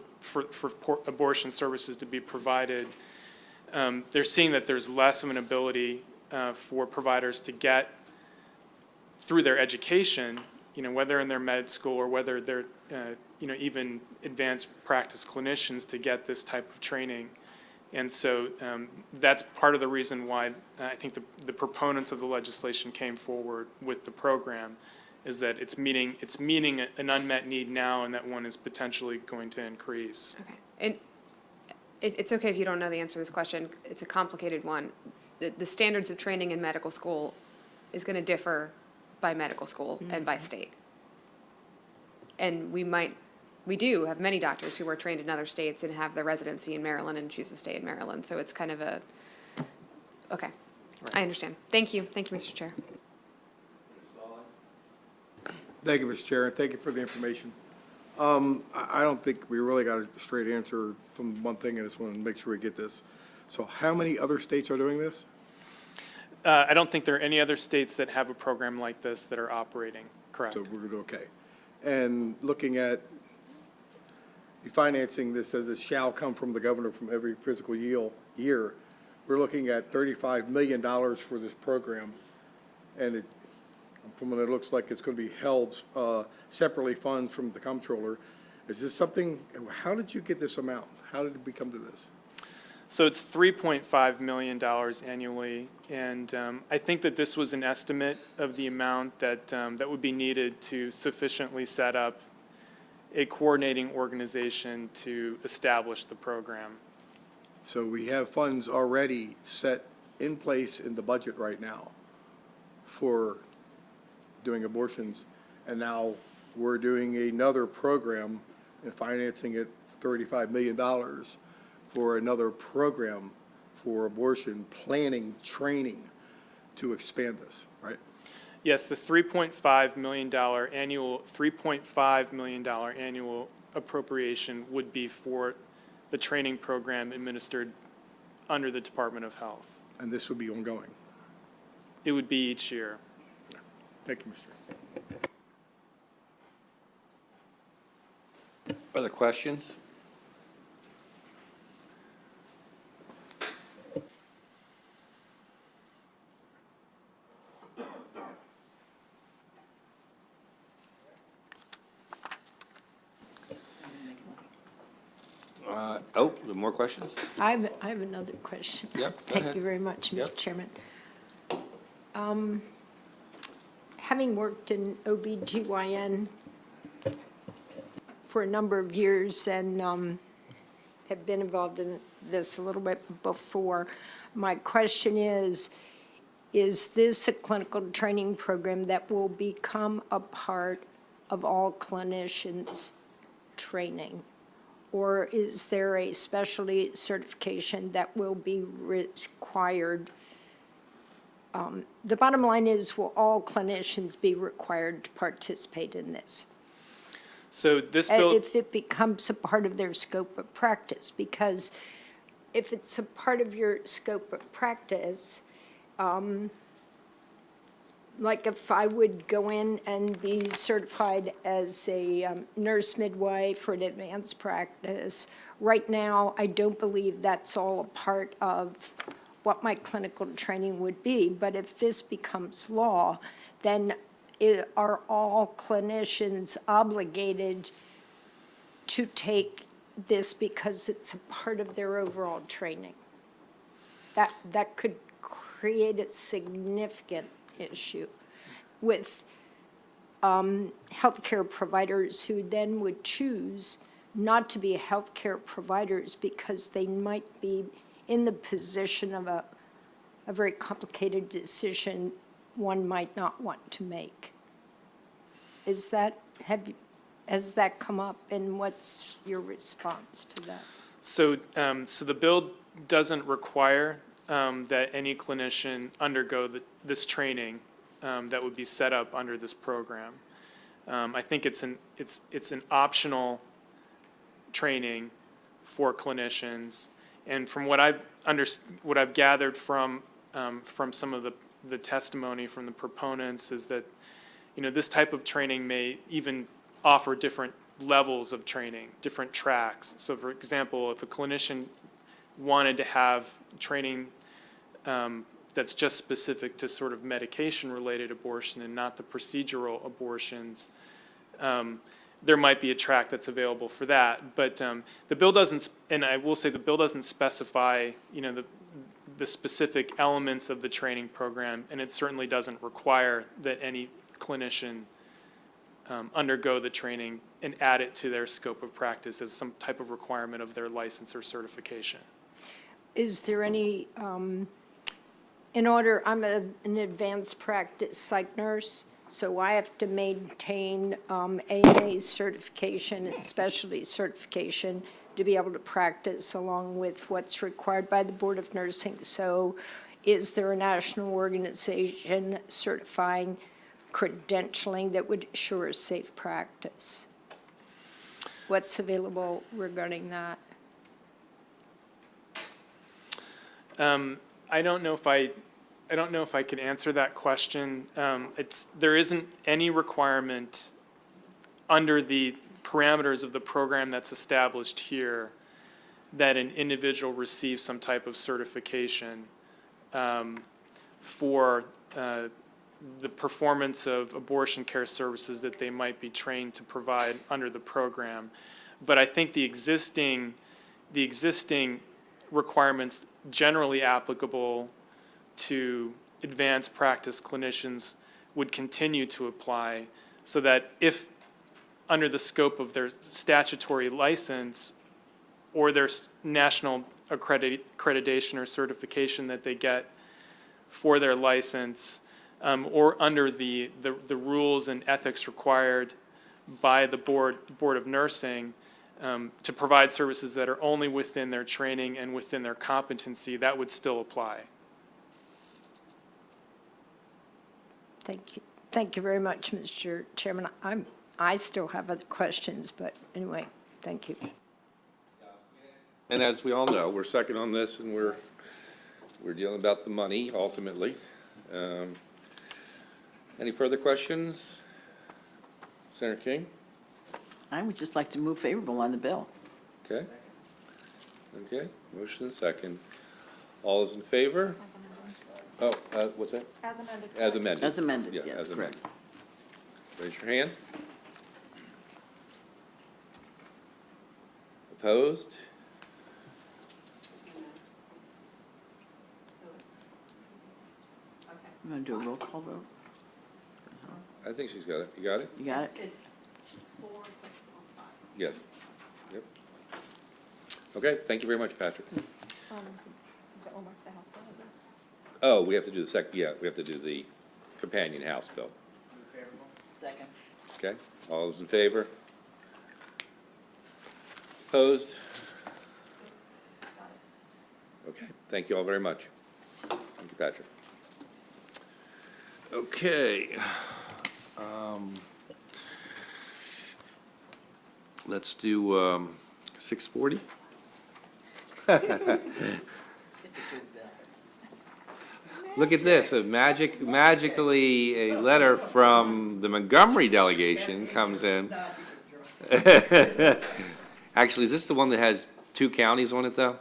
abortion services to be provided, they're seeing that there's less of an ability for providers to get through their education, whether in their med school or whether they're, even advanced practice clinicians to get this type of training. And so that's part of the reason why I think the proponents of the legislation came forward with the program, is that it's meeting an unmet need now, and that one is potentially going to increase. Okay. And it's okay if you don't know the answer to this question. It's a complicated one. The standards of training in medical school is going to differ by medical school and by state. And we do have many doctors who are trained in other states and have their residency in Maryland and choose to stay in Maryland. So it's kind of okay. I understand. Thank you. Thank you, Mr. Chair. Thank you, Mr. Chair, and thank you for the information. I don't think we really got a straight answer from one thing, and I just want to make sure we get this. So how many other states are doing this? I don't think there are any other states that have a program like this that are operating, correct? So we're okay. And looking at the financing, this says it shall come from the governor from every fiscal year. We're looking at $35 million for this program, and from what it looks like, it's going to be held separately funds from the comptroller. Is this something, how did you get this amount? How did we come to this? So it's $3.5 million annually, and I think that this was an estimate of the amount that would be needed to sufficiently set up a coordinating organization to establish the program. So we have funds already set in place in the budget right now for doing abortions, and now we're doing another program and financing it $35 million for another program for abortion planning, training to expand this, right? Yes, the $3.5 million annual appropriation would be for the training program administered under the Department of Health. And this would be ongoing. It would be each year. Thank you, Mr. Other questions? More questions? I have another question. Yep, go Thank ahead. you very much, Yep. Mr. Chairman. Having worked in OBGYN for a number of years and have been involved in this a little bit before, my question is this a clinical training program that will become a part of all clinicians' training? Or is there a specialty certification that will be required? The bottom line is, will all clinicians be required to participate in this? So this bill, If it becomes a part of their scope of practice, because if it's a part of your scope of practice, like if I would go in and be certified as a nurse midwife for an advanced practice, right now, I don't believe that's all a part of what my clinical training would be. But if this becomes law, then are all clinicians obligated to take this because it's a part of their overall training? That could create a significant issue with healthcare providers who then would choose not to be healthcare providers because they might be in the position of a very complicated decision one might not want to make. Has that come up, and what's your response to that? so the bill doesn't require that any clinician undergo this training that would be set up under this program. I think it's an optional training for clinicians, and from what I've gathered from some of the the testimony from the proponents is that, this type of training may even offer different levels of training, different tracks. So for example, if a clinician wanted to have training that's just specific to sort of medication-related abortion and not the procedural abortions, there might be a track that's available for that. But the bill doesn't, and I will say the bill doesn't specify, the specific elements of the training program, and it certainly doesn't require that any clinician undergo the training and add it to their scope of practice as some type of requirement of their license or certification. Is there any, I'm an advanced practice psych nurse, so I have to maintain AMA certification and specialty certification to be able to practice along with what's required by the Board of Nursing. So is there a national organization certifying credentialing that would ensure safe practice? What's available regarding that? I don't know if I could answer that question. There isn't any requirement under the parameters of the program that's established here that an individual receive some type of certification for the performance of abortion care services that they might be trained to provide under the program. But I think the existing requirements generally applicable to advanced practice clinicians would continue to apply, so that if under the scope of their statutory license or their national accreditation or certification that they get for their license, or under the rules and ethics required by the Board of Nursing to provide services that are only within their training and within their competency, that would still apply. Thank you. Thank you very much, Mr. Chairman. I still have other questions, but anyway, thank you. And as we all know, we're second on this, and we're dealing about the money ultimately. Any further questions? Senator King? I would just like to move favorable on the bill. Okay. Okay, motion and second. All those in favor? Oh, what's that? As amended. As amended. As amended, Yeah, yes, as correct. amended. Raise your hand. Opposed? I'm going to do a roll call vote. I think she's got it. You got it? You got it? It's 4 + 5. Yes. Yep. Okay, thank you very much, Patrick. Oh, we have to do the we have to do the companion House bill. Second. Okay, all those in favor? Opposed? Okay, thank you all very much. Thank you, Patrick. Okay. Let's do 640. Look at this, magically a letter from the Montgomery delegation comes in. Actually, is this the one that has 2 counties on it, though?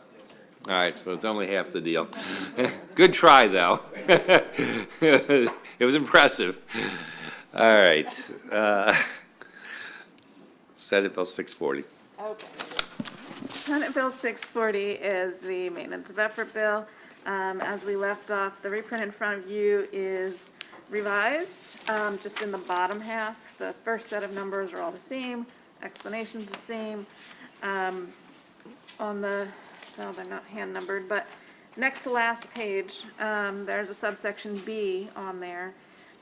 All right, so it's only half the deal. Good try, though. It was impressive. All right. Senate Bill 640. Okay. Senate Bill 640 is the maintenance of effort bill. As we left off, the reprint in front of you is revised, just in the bottom half. The first set of numbers are all the same, explanation's the same. On the, no, they're not hand numbered, but next to last page, there's a subsection B on there.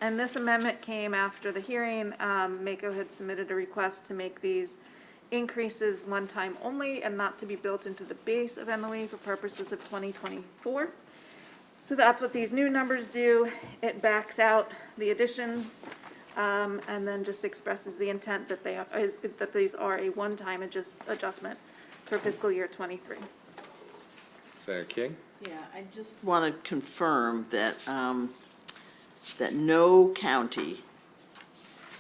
And this amendment came after the hearing. MACO had submitted a request to make these increases one time only and not to be built into the base of MOE for purposes of 2024. So that's what these new numbers do. It backs out the additions and then just expresses the intent that that these are a one-time adjustment for fiscal year 23. Senator King? Yeah, I just want to confirm that that no county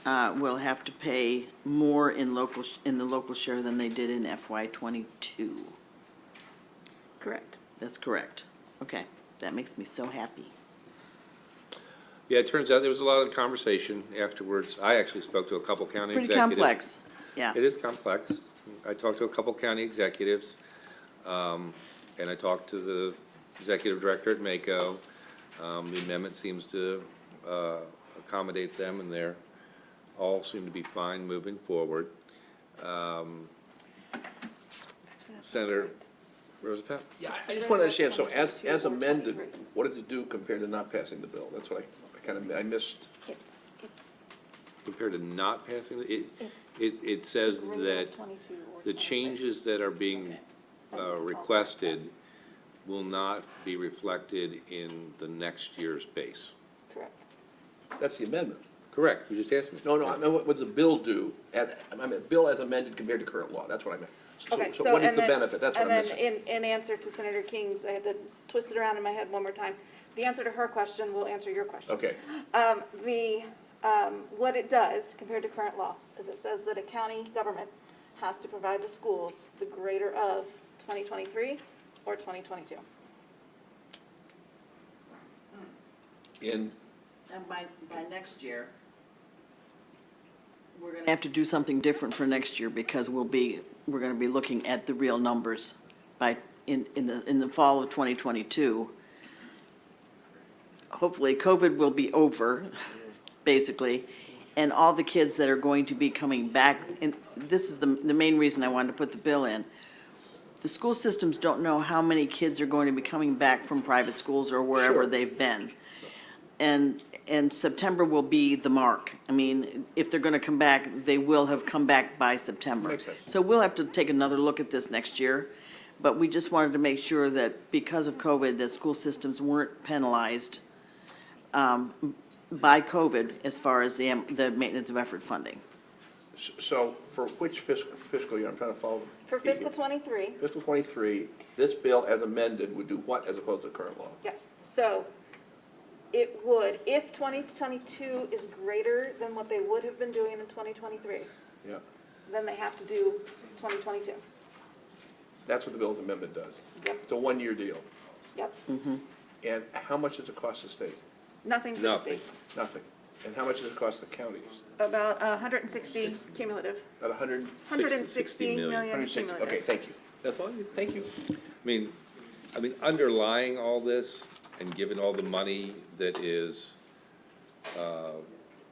will have to pay more in the local share than they did in FY '22. Correct. That's correct. Okay, that makes me so happy. Yeah, it turns out there was a lot of conversation afterwards. I actually spoke to a couple county Pretty executives. complex, yeah. It is complex. I talked to a couple county executives, and I talked to the executive director at Mako. The amendment seems to accommodate them, and they're all seem to be fine moving forward. Senator Roosevelt? Yeah, I just want to understand, so as amended, what does it do compared to not passing the bill? That's what I missed. Compared to not passing, it says that the changes that are being requested will not be reflected in the next year's base. Correct. That's the amendment. Correct, you just asked me. No, I mean, what does the bill do? I mean, bill as amended compared to current law, that's what I meant. Okay, So what is the benefit? That's what I'm And missing. then in answer to Senator King's, I had to twist it around in my head one more time. The answer to her question will answer your question. Okay, What it does compared to current law is it says that a county government has to provide the schools the greater of 2023 or 2022. in, And by next year, we're gonna have to do something different for next year because we're gonna be looking at the real numbers in the fall of 2022. Hopefully, COVID will be over, basically, and all the kids that are going to be coming back, and this is the main reason I wanted to put the bill in. The school systems don't know how many kids are going to be coming back from private schools or wherever Sure. they've been. And September will be the mark. I mean, if they're gonna come back, they will have come back by September. Makes sense. So we'll have to take another look at this next year, but we just wanted to make sure that because of COVID, that school systems weren't penalized by COVID as far as the maintenance of effort funding. so for which fiscal year, I'm trying to follow. For fiscal '23, Fiscal '23, this bill as amended would do what as opposed to current law? yes. So it would, if 2022 is greater than what they would have been doing in 2023, Yeah, then they have to do 2022. that's what the bill's amendment does. Yep. It's a one-year deal. Yep. And how much does it cost the state? Nothing for the Nothing. state. Nothing. And how much does it cost the counties? About 160 cumulative. About 100? 160 million 160, cumulative. okay, thank you. That's all, thank you. I mean, underlying all this, and given all the money that is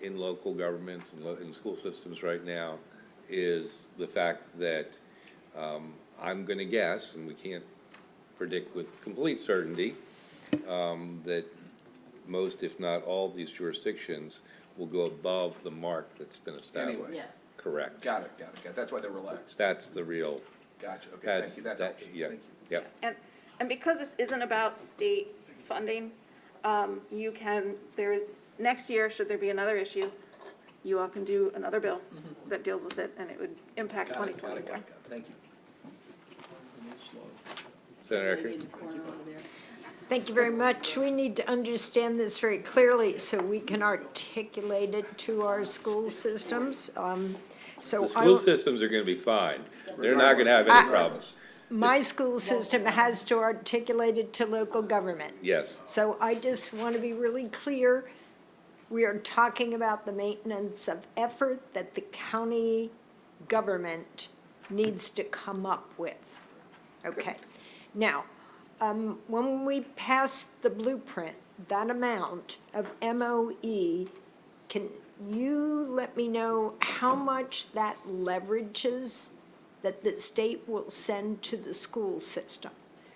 in local governments and in school systems right now, is the fact that I'm gonna guess, and we can't predict with complete certainty, that most, if not all, these jurisdictions will go above the mark that's been established. Anyway. Yes. Correct. Got it. That's why they're relaxed. That's the real, Gotcha, okay, that's, thank you, that that, helps. yeah, Thank you. yep. And because this isn't about state funding, you can, next year, should there be another issue, you all can do another bill that deals with it, and it would impact Got it, 2024. Thank you. Senator Eckert? Thank you very much. We need to understand this very clearly so we can articulate it to our school systems. So The school systems are gonna be fine. They're not gonna have any problems. my school system has to articulate it to local government. Yes. So I just want to be really clear. We are talking about the maintenance of effort that the county government needs to come up with. Okay. Now, when we pass the blueprint, that amount of MOE, can you let me know how much that leverages that the state will send to the school system?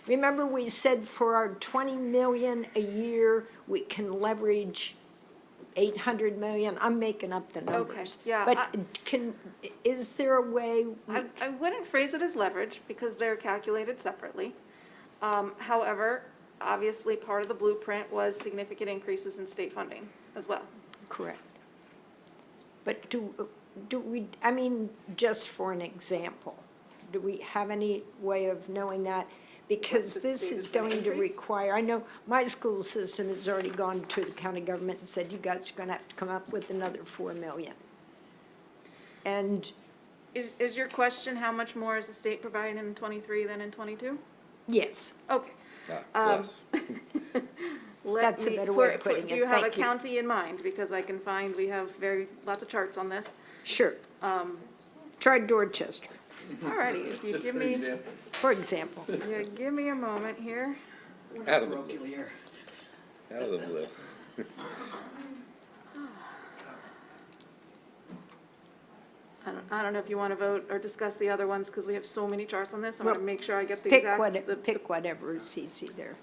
Remember, we said for our 20 million a year, we can leverage 800 million. I'm making up the numbers. yeah, But is there a way? I wouldn't phrase it as leverage, because they're calculated separately. However, obviously, part of the blueprint was significant increases in state funding as well. Correct. But do we, I mean, just for an example, do we have any way of knowing that? Because What, the this state is is gonna going to increase? require, I know my school system has already gone to the county government and said, you guys are gonna have to come up with another 4 million. And Is your question, how much more is the state providing in '23 than in '22? yes, Okay. Yes. That's a better way of putting Do it. you have a Thank you. county in mind? Because I can find, we have lots of charts on this. sure. Tried Dorchester, Alrighty, if you give me, for example. yeah, give me a moment here. Out of the blue. Out of the blue. I don't know if you want to vote or discuss the other ones, because we have so many charts on this. I want to Well, make sure I get the Pick exact. pick whatever is easy there.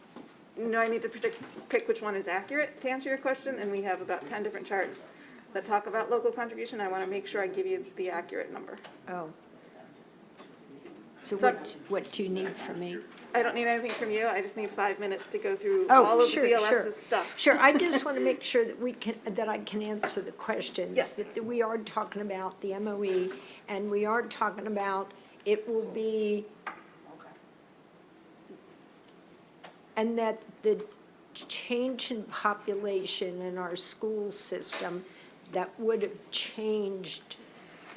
No, I need to pick which one is accurate to answer your question, and we have about 10 different charts that talk about local contribution. I want to make sure I give you the accurate number. Oh. So So- what do you need from me? I don't need anything from you, I just need 5 minutes to go through Oh, all of the sure, sure. DLS's stuff. Sure, I just want to make sure that that I can answer the questions. Yes. That we are talking about the MOE, and we are talking about, it will be, and that the change in population in our school system that would have changed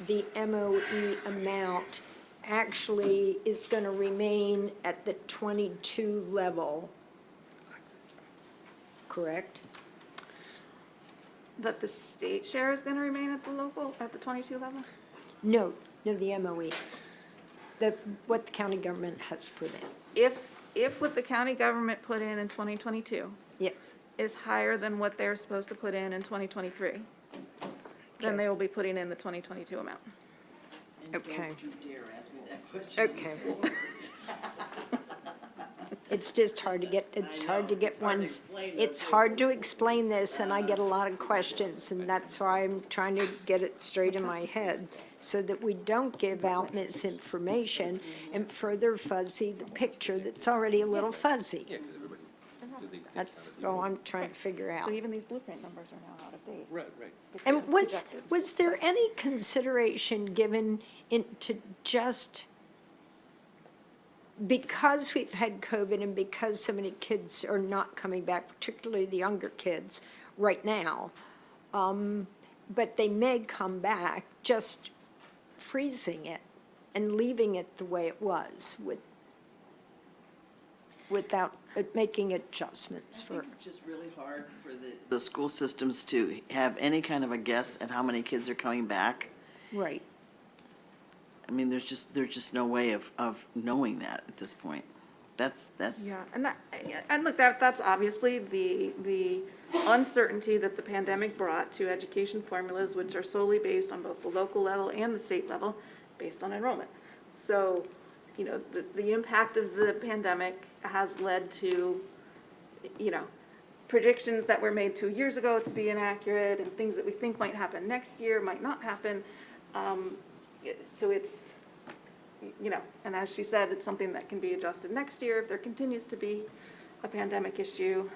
the MOE amount actually is going to remain at the 22 level, correct? That the state share is going to remain at the 22 level? No, the MOE, what the county government has put in, If what the county government put in 2022 yes. is higher than what they're supposed to put in 2023, then they will be putting in the 2022 amount. Okay. Okay. It's just hard to get, it's hard to explain this, and I get a lot of questions, and that's why I'm trying to get it straight in my head, so that we don't give out misinformation and further fuzzy the picture that's already a little fuzzy. That's all I'm trying to figure out. So even these blueprint numbers are now out of date. Right. And was there any consideration given into just, because we've had COVID and because so many kids are not coming back, particularly the younger kids right now, but they may come back, just freezing it and leaving it the way it was without making adjustments for. It's just really hard for the school systems to have any kind of a guess at how many kids are coming back. Right. I mean, there's just no way of knowing that at this point. That's. Yeah, and look, that's obviously the uncertainty that the pandemic brought to education formulas, which are solely based on both the local level and the state level, based on enrollment. So, you know, the impact of the pandemic has led to, you know, predictions that were made 2 years ago to be inaccurate, and things that we think might happen next year might not happen. So it's, you know, and as she said, it's something that can be adjusted next year if there continues to be a pandemic issue.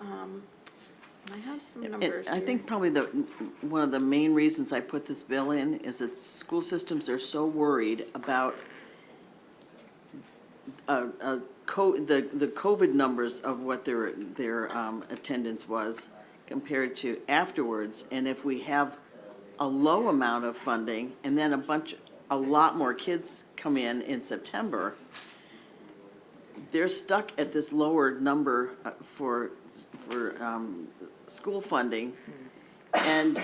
I have some numbers I here. think probably one of the main reasons I put this bill in is that school systems are so worried about the COVID numbers of what their attendance was compared to afterwards. And if we have a low amount of funding and then a lot more kids come in September, they're stuck at this lower number for school funding, and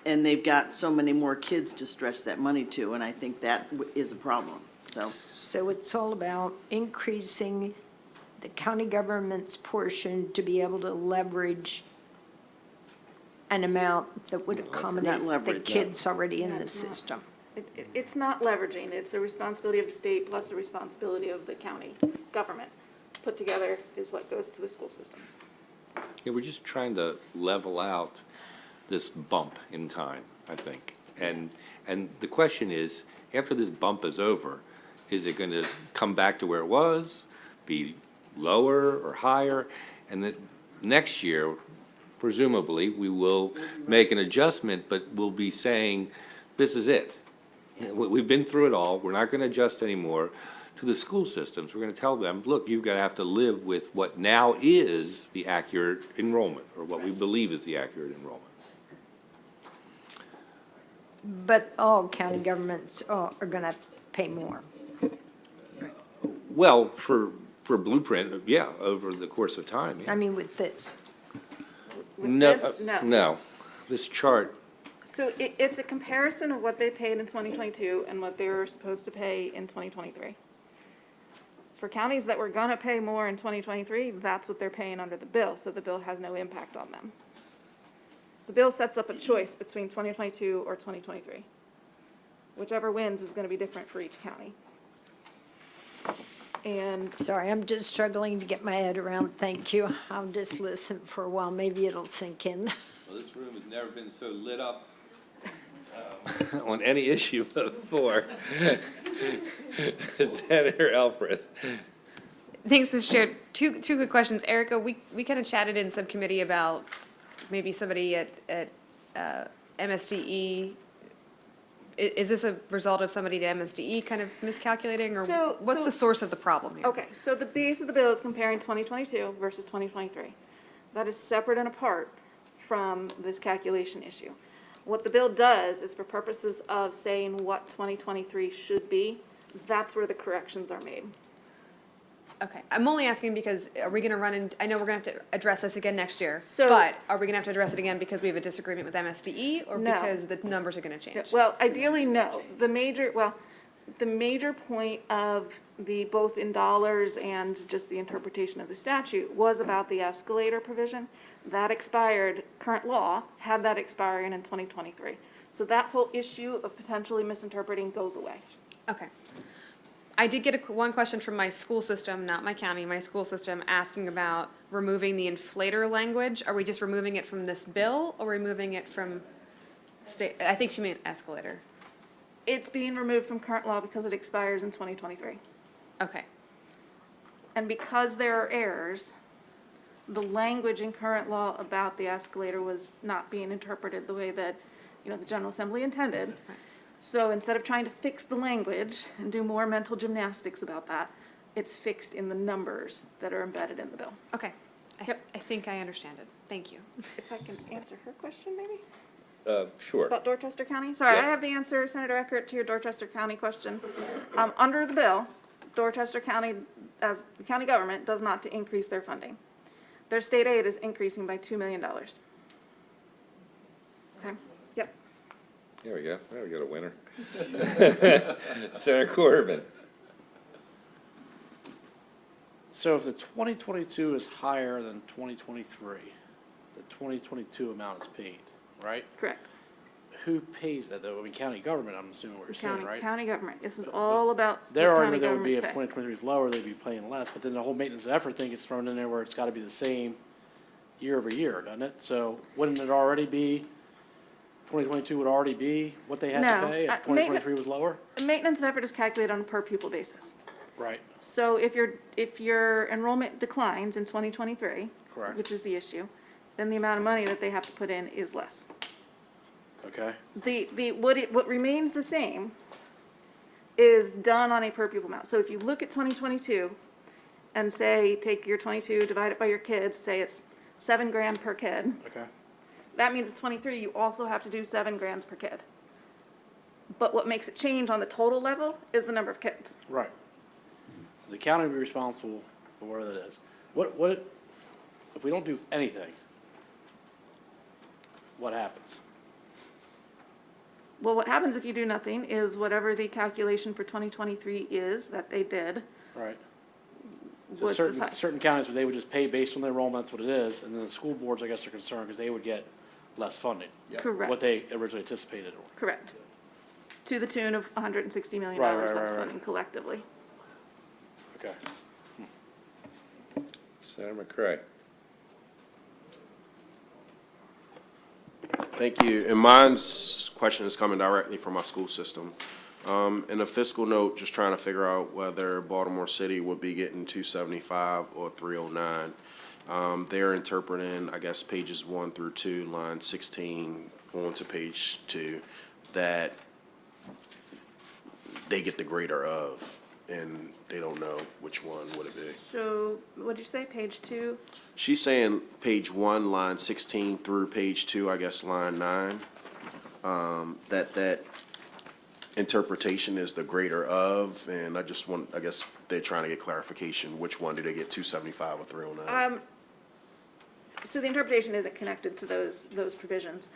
they've got so many more kids to stretch that money to, and I think that is a problem, so. So it's all about increasing the county government's portion to be able to leverage an amount that would accommodate the leverage. kids already in the system. It's not leveraging, it's a responsibility of the state plus a responsibility of the county government. Put together is what goes to the school systems. Yeah, we're just trying to level out this bump in time, I think. And the question is, after this bump is over, is it going to come back to where it was, be lower or higher? And then next year, presumably, we will make an adjustment, but we'll be saying, this is it. We've been through it all, we're not going to adjust anymore. to the school systems. We're gonna tell them, look, you're gonna have to live with what now is the accurate enrollment, or what we believe is the accurate enrollment. But all county governments are going to pay more. Well, for Blueprint, yeah, over the course of time, yeah. I mean, with this. No, this? No. no. This chart, So it's a comparison of what they paid in 2022 and what they were supposed to pay in 2023. For counties that were gonna pay more in 2023, that's what they're paying under the bill, so the bill has no impact on them. The bill sets up a choice between 2022 or 2023. Whichever wins is gonna be different for each county. And Sorry, I'm just struggling to get my head around. Thank you. I'll just listen for a while. Maybe it'll sink in. well, this room has never been so lit up on any issue before. Senator Elfreth. Thanks, Mr. Chair. Two quick questions. Erica, we kind of chatted in subcommittee about maybe somebody at MSDE. Is this a result of somebody at MSDE kind of miscalculating, or what's the source of the problem here? okay, so the base of the bill is comparing 2022 versus 2023. That is separate and apart from this calculation issue. What the bill does is for purposes of saying what 2023 should be, that's where the corrections are made. Okay, I'm only asking because are we gonna run in, I know we're gonna have to address this again next year, So- but are we gonna have to address it again because we have a disagreement with MSDE, or No. because the numbers are gonna change? Well, ideally, no. The major point of the, both in dollars and just the interpretation of the statute was about the escalator provision. That expired, current law had that expiring in 2023. So that whole issue of potentially misinterpreting goes away. Okay. I did get one question from my school system, not my county, my school system, asking about removing the inflator language. Are we just removing it from this bill, or removing it from state, I think she meant escalator. It's being removed from current law because it expires in 2023. Okay, And because there are errors, the language in current law about the escalator was not being interpreted the way that, the General Assembly intended. So instead of trying to fix the language and do more mental gymnastics about that, it's fixed in the numbers that are embedded in the bill. okay. Yep. I think I understand it. Thank you. If I can answer her question, maybe? Sure. About Dorchester County? Sorry, I Yeah. have the answer, Senator Eckert, to your Dorchester County question. Under the bill, Dorchester County, as the county government, does not to increase their funding. Their state aid is increasing by $2 million. Okay, yep. There we go. There we got a winner. Senator Corbin. So if the 2022 is higher than 2023, the 2022 amount is paid, right? Correct. Who pays that though? I mean, county government, I'm assuming what you're saying, right? County government. This is all about what Their county argument that would be if governments pay. 2023 is lower, they'd be paying less, but then the whole maintenance effort thing gets thrown in there where it's gotta be the same year over year, doesn't it? So wouldn't it already be, 2022 would already be what they had No, to pay if 2023 was lower? Maintenance of effort is calculated on a per pupil basis. Right, So if your enrollment declines in 2023, correct, which is the issue, then the amount of money that they have to put in is less. okay, What remains the same is done on a per pupil amount. So if you look at 2022 and say, take your 22, divide it by your kids, say it's $7,000 per kid, okay. that means at 23, you also have to do $7,000 per kid. But what makes it change on the total level is the number of kids. Right. So the county will be responsible for whatever that is. What, if we don't do anything, what happens? Well, what happens if you do nothing is whatever the calculation for 2023 is that they did Right. So would suffice. certain counties, they would just pay based on their enrollment, that's what it is, and then the school boards, I guess, are concerned because they would get less funding. Correct. What they originally anticipated. Correct. To the tune of $160 million Right, right, less right, right. funding collectively. Okay. Senator McCray. Thank you. And mine's question is coming directly from my school system. In a fiscal note, just trying to figure out whether Baltimore City would be getting 275 or 309. They're interpreting, I guess, pages 1 through 2, line 16, on to page 2, that they get the greater of. and they don't know which one would it be. So, what'd you say, page 2? She's saying page 1, line 16 through page 2, I guess line 9. That interpretation is the greater of, and I guess they're trying to get clarification, which one do they get, 275 or 309? So the interpretation isn't connected to those provisions.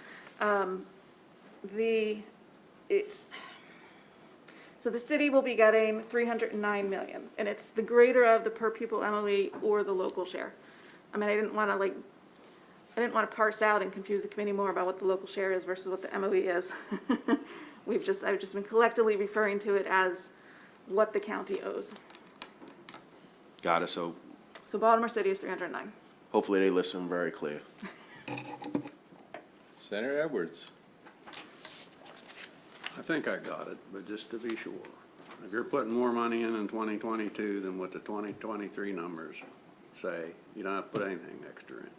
So the city will be getting 309 million, and it's the greater of the per pupil MOE or the local share. I mean, I didn't want to parse out and confuse the committee more about what the local share is versus what the MOE is. I've just been collectively referring to it as what the county owes. Got it, so So Baltimore City is 309. hopefully they listen very clear. Senator Edwards. I think I got it, but just to be sure. If you're putting more money in 2022 than what the 2023 numbers say, you don't have to put anything extra in.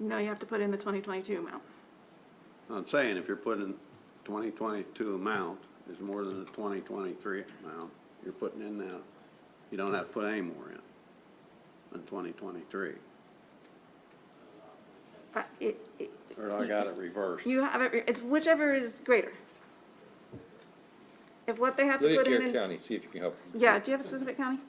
No, you have to put in the 2022 amount. I'm saying if you're putting 2022 amount is more than the 2023 amount, you're putting in now, you don't have to put any more in than 2023. Or I got it reversed. You have it, it's whichever is greater. If what they have to Look at put in. Garrett County, see if you can help. Yeah, do you have a specific county?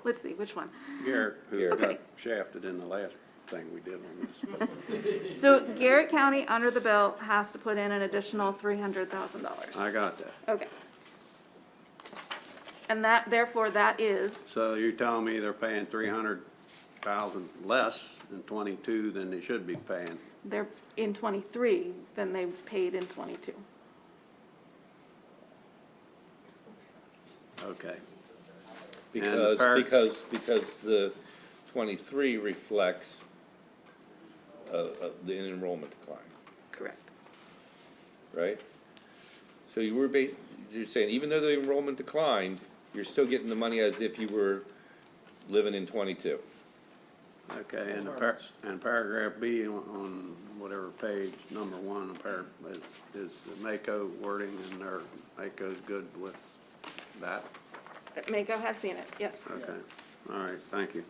Let's see, which one? Garrett, who Garrett. got shafted in the last thing we did on this. So Garrett County, under the bill, has to put in an additional $300,000. I got that. Okay. And that, therefore, that is, So you're telling me they're paying 300,000 less in 22 than they should be paying? they're in '23 than they paid in '22. Okay. Because the 23 reflects the enrollment decline, Correct. right? So you're saying even though the enrollment declined, you're still getting the money as if you were living in 22. Okay, and paragraph B on whatever page, number 1, is the Mako wording, and Mako's good with that? Mako has seen it, yes. Okay, all right, thank you.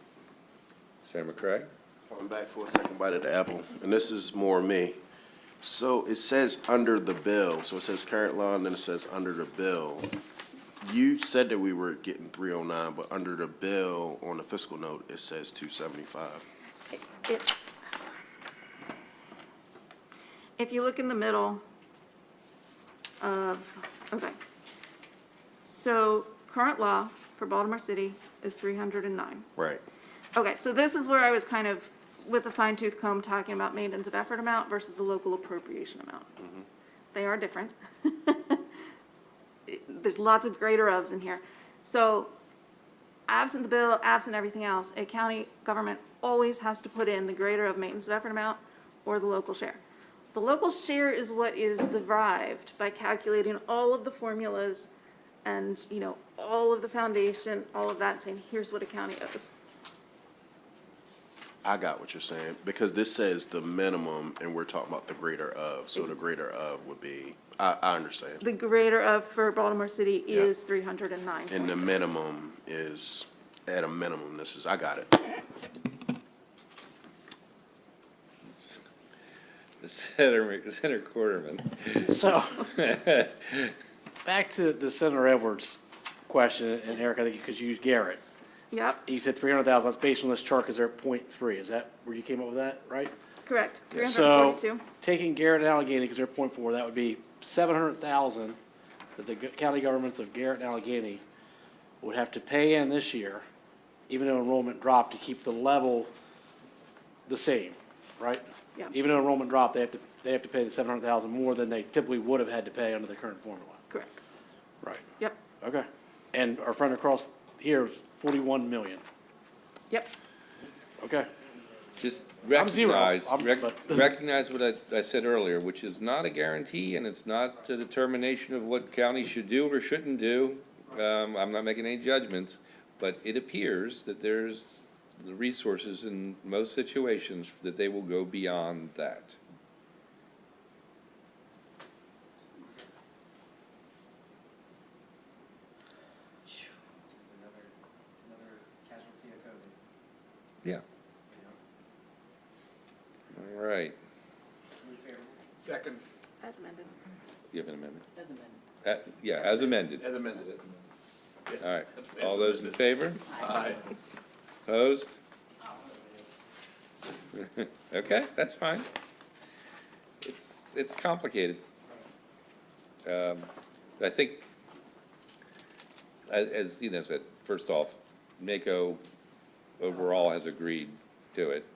Senator McCray? Coming back for a second bite at the apple, and this is more me. So it says under the bill, so it says current law, and then it says under the bill. You said that we were getting 309, but under the bill on the fiscal note, it says 275. It's, if you look in the middle of, okay. So current law for Baltimore City is 309. Right. Okay, so this is where I was kind of, with a fine tooth comb, talking about maintenance of effort amount versus the local appropriation amount. They are different. There's lots of greater ofs in here. So absent the bill, absent everything else, a county government always has to put in the greater of maintenance of effort amount or the local share. The local share is what is derived by calculating all of the formulas and, you know, all of the foundation, all of that, saying, here's what a county owes. I got what you're saying, because this says the minimum, and we're talking about the greater of, so the greater of would be, I understand. The greater of for Baltimore City is 309. And the minimum is, at a minimum, I got it. Senator Quarterman. So, back to the Senator Edwards question, and Eric, I think because you used Garrett. Yep, You said 300,000, that's based on this chart, because they're at .3. Is that where you came up with that, right? correct, So, 342. taking Garrett and Allegheny, because they're .4, that would be 700,000 that the county governments of Garrett and Allegheny would have to pay in this year, even though enrollment dropped, to keep the level the same, right? Yeah. Even though enrollment dropped, they have to pay the 700,000 more than they typically would have had to pay under the current formula. Correct, Right. yep, Okay. And our friend across here is 41 million. yep. Okay. Just I'm zero. recognize what I said earlier, which is not a guarantee, and it's not a determination of what counties should do or shouldn't do. I'm not making any judgments, but it appears that there's the resources in most situations that they will go beyond that. right. Second. As amended. You have an amendment? As amended. Yeah, as amended. As amended. All right. All those in favor? Aye. Opposed? Okay, that's fine. It's complicated. I think, as Ina said, first off, NACO overall has agreed to it.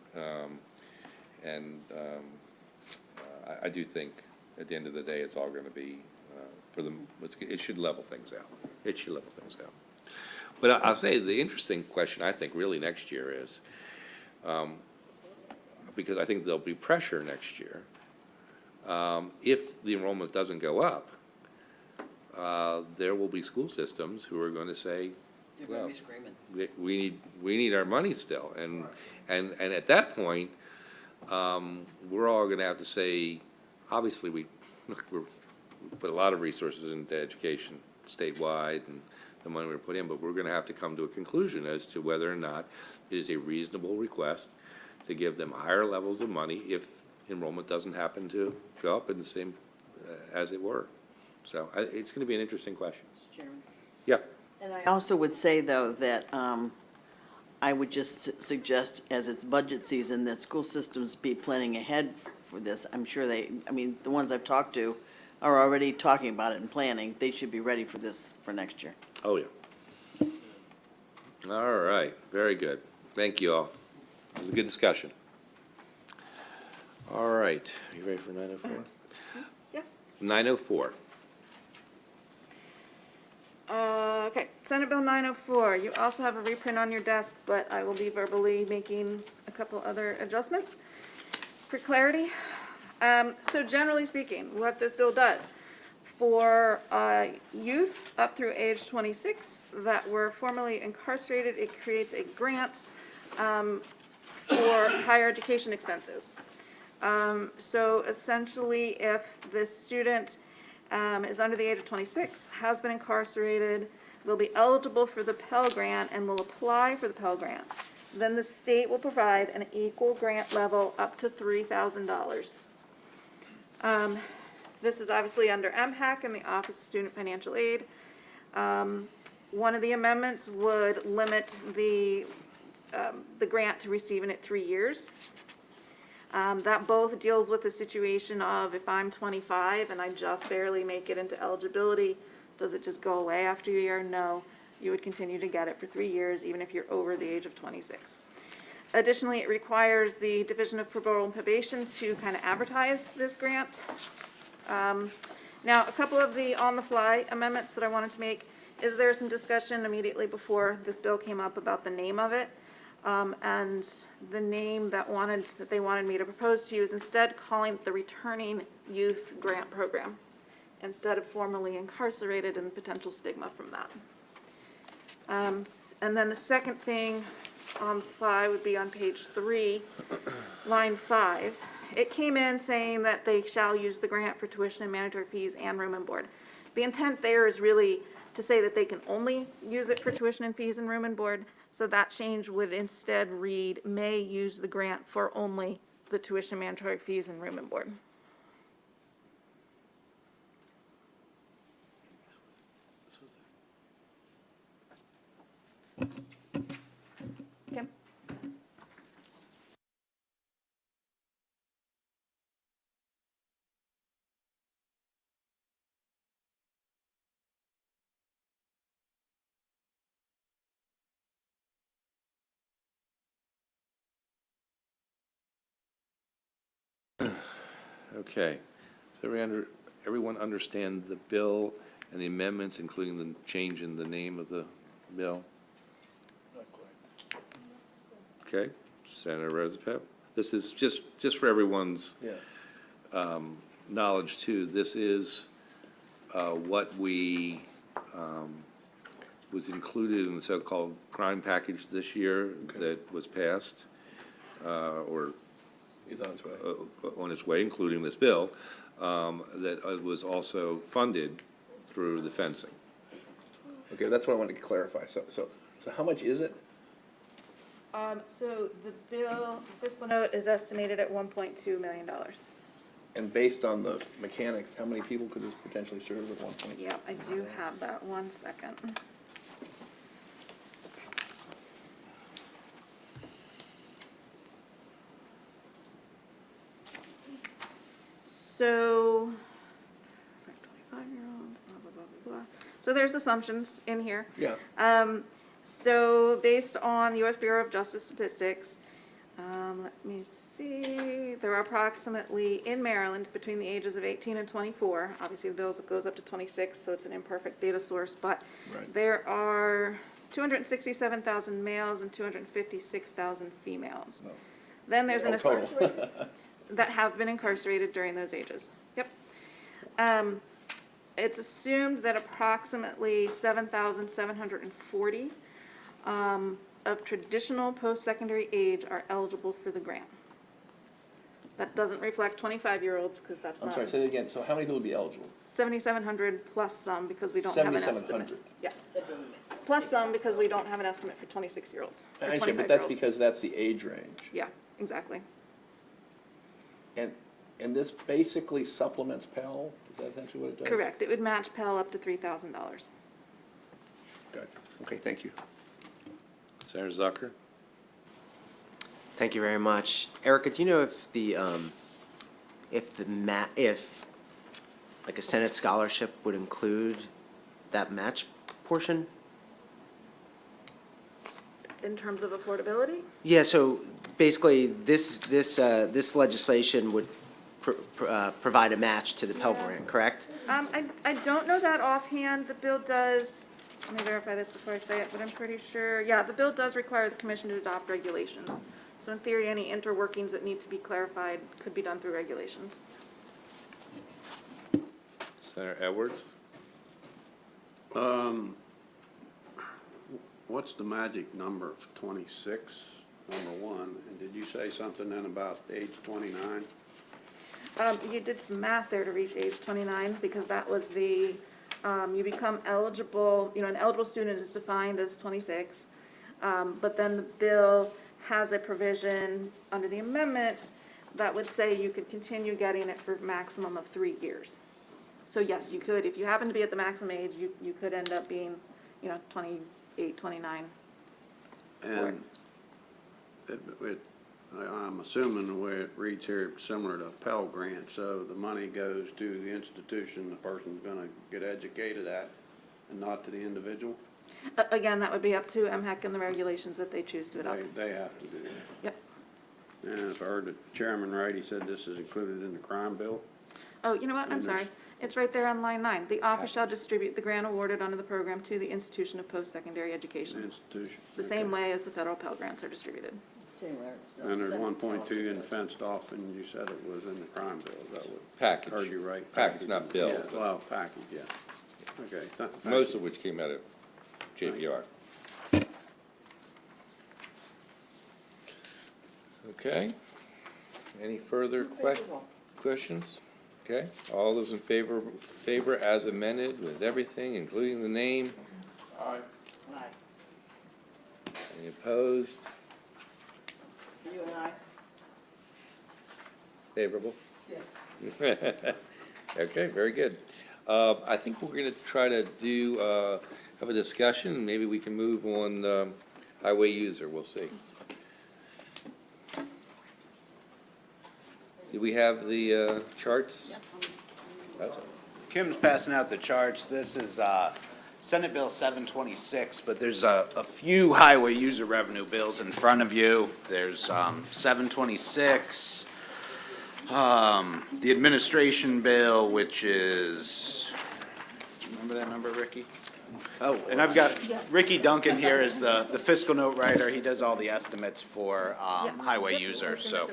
I do think, at the end of the day, it's all gonna be, for them, it should level things out. It should level things out. But I'll say, the interesting question, I think, really next year is, because I think there'll be pressure next year, if the enrollment doesn't go up, there will be school systems who are going to say, They're gonna well, be screaming. we need our money still. And at that point, we're all gonna have to say, obviously, we put a lot of resources into education statewide and the money we put in, but we're gonna have to come to a conclusion as to whether or not it is a reasonable request to give them higher levels of money if enrollment doesn't happen to go up in the same, as it were. So it's gonna be an interesting question. Mr. Chairman. Yeah. And I also would say, though, that I would just suggest, as it's budget season, that school systems be planning ahead for this. I'm sure the ones I've talked to are already talking about it and planning. They should be ready for this for next year. Oh, yeah. All right, very good. Thank you all. It was a good discussion. All right, you ready for 904? Yeah. 904. Okay, Senate Bill 904, you also have a reprint on your desk, but I will be verbally making a couple other adjustments for clarity. So generally speaking, what this bill does, for youth up through age 26 that were formerly incarcerated, it creates a grant for higher education expenses. So essentially, if this student is under the age of 26, has been incarcerated, will be eligible for the Pell Grant and will apply for the Pell Grant, then the state will provide an equal grant level up to $3,000. This is obviously under MHAC and the Office of Student Financial Aid. One of the amendments would limit the grant to receiving it 3 years. That both deals with the situation of if I'm 25 and I just barely make it into eligibility, does it just go away after a year? No, you would continue to get it for 3 years, even if you're over the age of 26. Additionally, it requires the Division of Parole and Probation to kind of advertise this grant. Now, a couple of the on-the-fly amendments that I wanted to make is there some discussion immediately before this bill came up about the name of it. And the name that they wanted me to propose to you is instead calling it the Returning Youth Grant Program, instead of formerly incarcerated and potential stigma from that. And then the second thing on the fly would be on page 3, line 5. It came in saying that they shall use the grant for tuition and mandatory fees and room and board. The intent there is really to say that they can only use it for tuition and fees and room and board. So that change would instead read, may use the grant for only the tuition, mandatory fees, and room and board. Okay. Okay. Does everyone understand the bill and the amendments, including the change in the name of the bill? Okay, Senator Roosevelt. This is just for everyone's knowledge too. This is what we was included in the so-called crime package this year that was passed, or He's on his way. on its way, including this bill, that was also funded through the fencing. Okay, that's what I wanted to clarify. So how much is it? So the bill, fiscal note is estimated at $1.2 million. And based on the mechanics, how many people could this potentially serve at one point? Yep, I do have that. 1 second. So, 25-year-old, blah, blah, blah, blah, blah. So there's assumptions in here. Yeah. So based on the U.S. Bureau of Justice Statistics, let me see, there are approximately, in Maryland, between the ages of 18 and 24, obviously the bill goes up to 26, so it's an imperfect data source, but Right. there are 267,000 males and 256,000 females. No. Then there's an Oh, total. assumption that have been incarcerated during those ages. Yep. It's assumed that approximately 7,740 of traditional post-secondary age are eligible for the grant. That doesn't reflect 25-year-olds, because that's I'm not. sorry, say it again. So how many people would be eligible? 7,700 plus some, because we don't have an estimate. 7,700. Yeah. Plus some, because we don't have an estimate for 26-year-olds. I understand, but that's because that's the age range. Yeah, exactly. And this basically supplements Pell? Is that essentially what it does? Correct. It would match Pell up to $3,000. Gotcha. Okay, thank you. Senator Zucker? Thank you very much. Erica, do you know if if like a Senate scholarship would include that match portion? In terms of affordability? Yeah, so basically, this legislation would provide a match to the Pell Grant, correct? I don't know that offhand. The bill does, let me verify this before I say it, but I'm pretty sure, yeah, the bill does require the commission to adopt regulations. So in theory, any interworkings that need to be clarified could be done through regulations. Senator Edwards? What's the magic number for 26, number one? And did you say something then about age 29? You did some math there to reach age 29, because that was the, you become eligible, you know, an eligible student is defined as 26. But then the bill has a provision under the amendments that would say you could continue getting it for a maximum of 3 years. So yes, you could, if you happen to be at the maximum age, you could end up being, you know, 28, 29. And I'm assuming the way it reads here, similar to Pell Grant, so the money goes to the institution the person's gonna get educated at, and not to the individual? Again, that would be up to MHEC and the regulations that they choose to adopt. They have to do that. Yep. And if I heard the chairman right, he said this is included in the crime bill? Oh, you know what, I'm sorry. It's right there on line 9. The office shall distribute the grant awarded under the program to the institution of post-secondary education. Institution. The same way as the federal Pell Grants are distributed. And there's 1.2 in fenced off, and you said it was in the crime bill, is that what? Package. Heard you right? Package, not bill. Yeah, well, package, yeah. Okay. thank Most you. of which came out of JPR. Okay. Any further questions? Okay, all those in favor as amended with everything, including the name? Aye. Any opposed? You and I? Favorable? Yeah. Okay, very good. I think we're gonna try to do, have a discussion, maybe we can move on, highway user, we'll see. Do we have the, charts? That's all. Kim's passing out the charts. This is Senate Bill 726, but there's a few highway user revenue bills in front of you. There's 726, the administration bill, which is, remember that number, Ricky? Oh, and I've got Ricky Duncan here as the fiscal note writer. He does all the estimates for highway users, so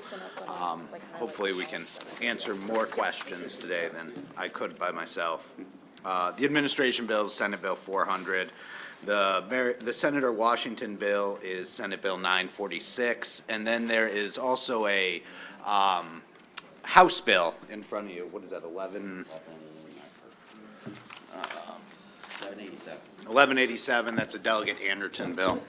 hopefully we can answer more questions today than I could by myself. The administration bill is Senate Bill 400. The Senator Washington bill is Senate Bill 946, and then there is also a House bill in front of you. What is that, 1187, that's a Delegate Anderson bill.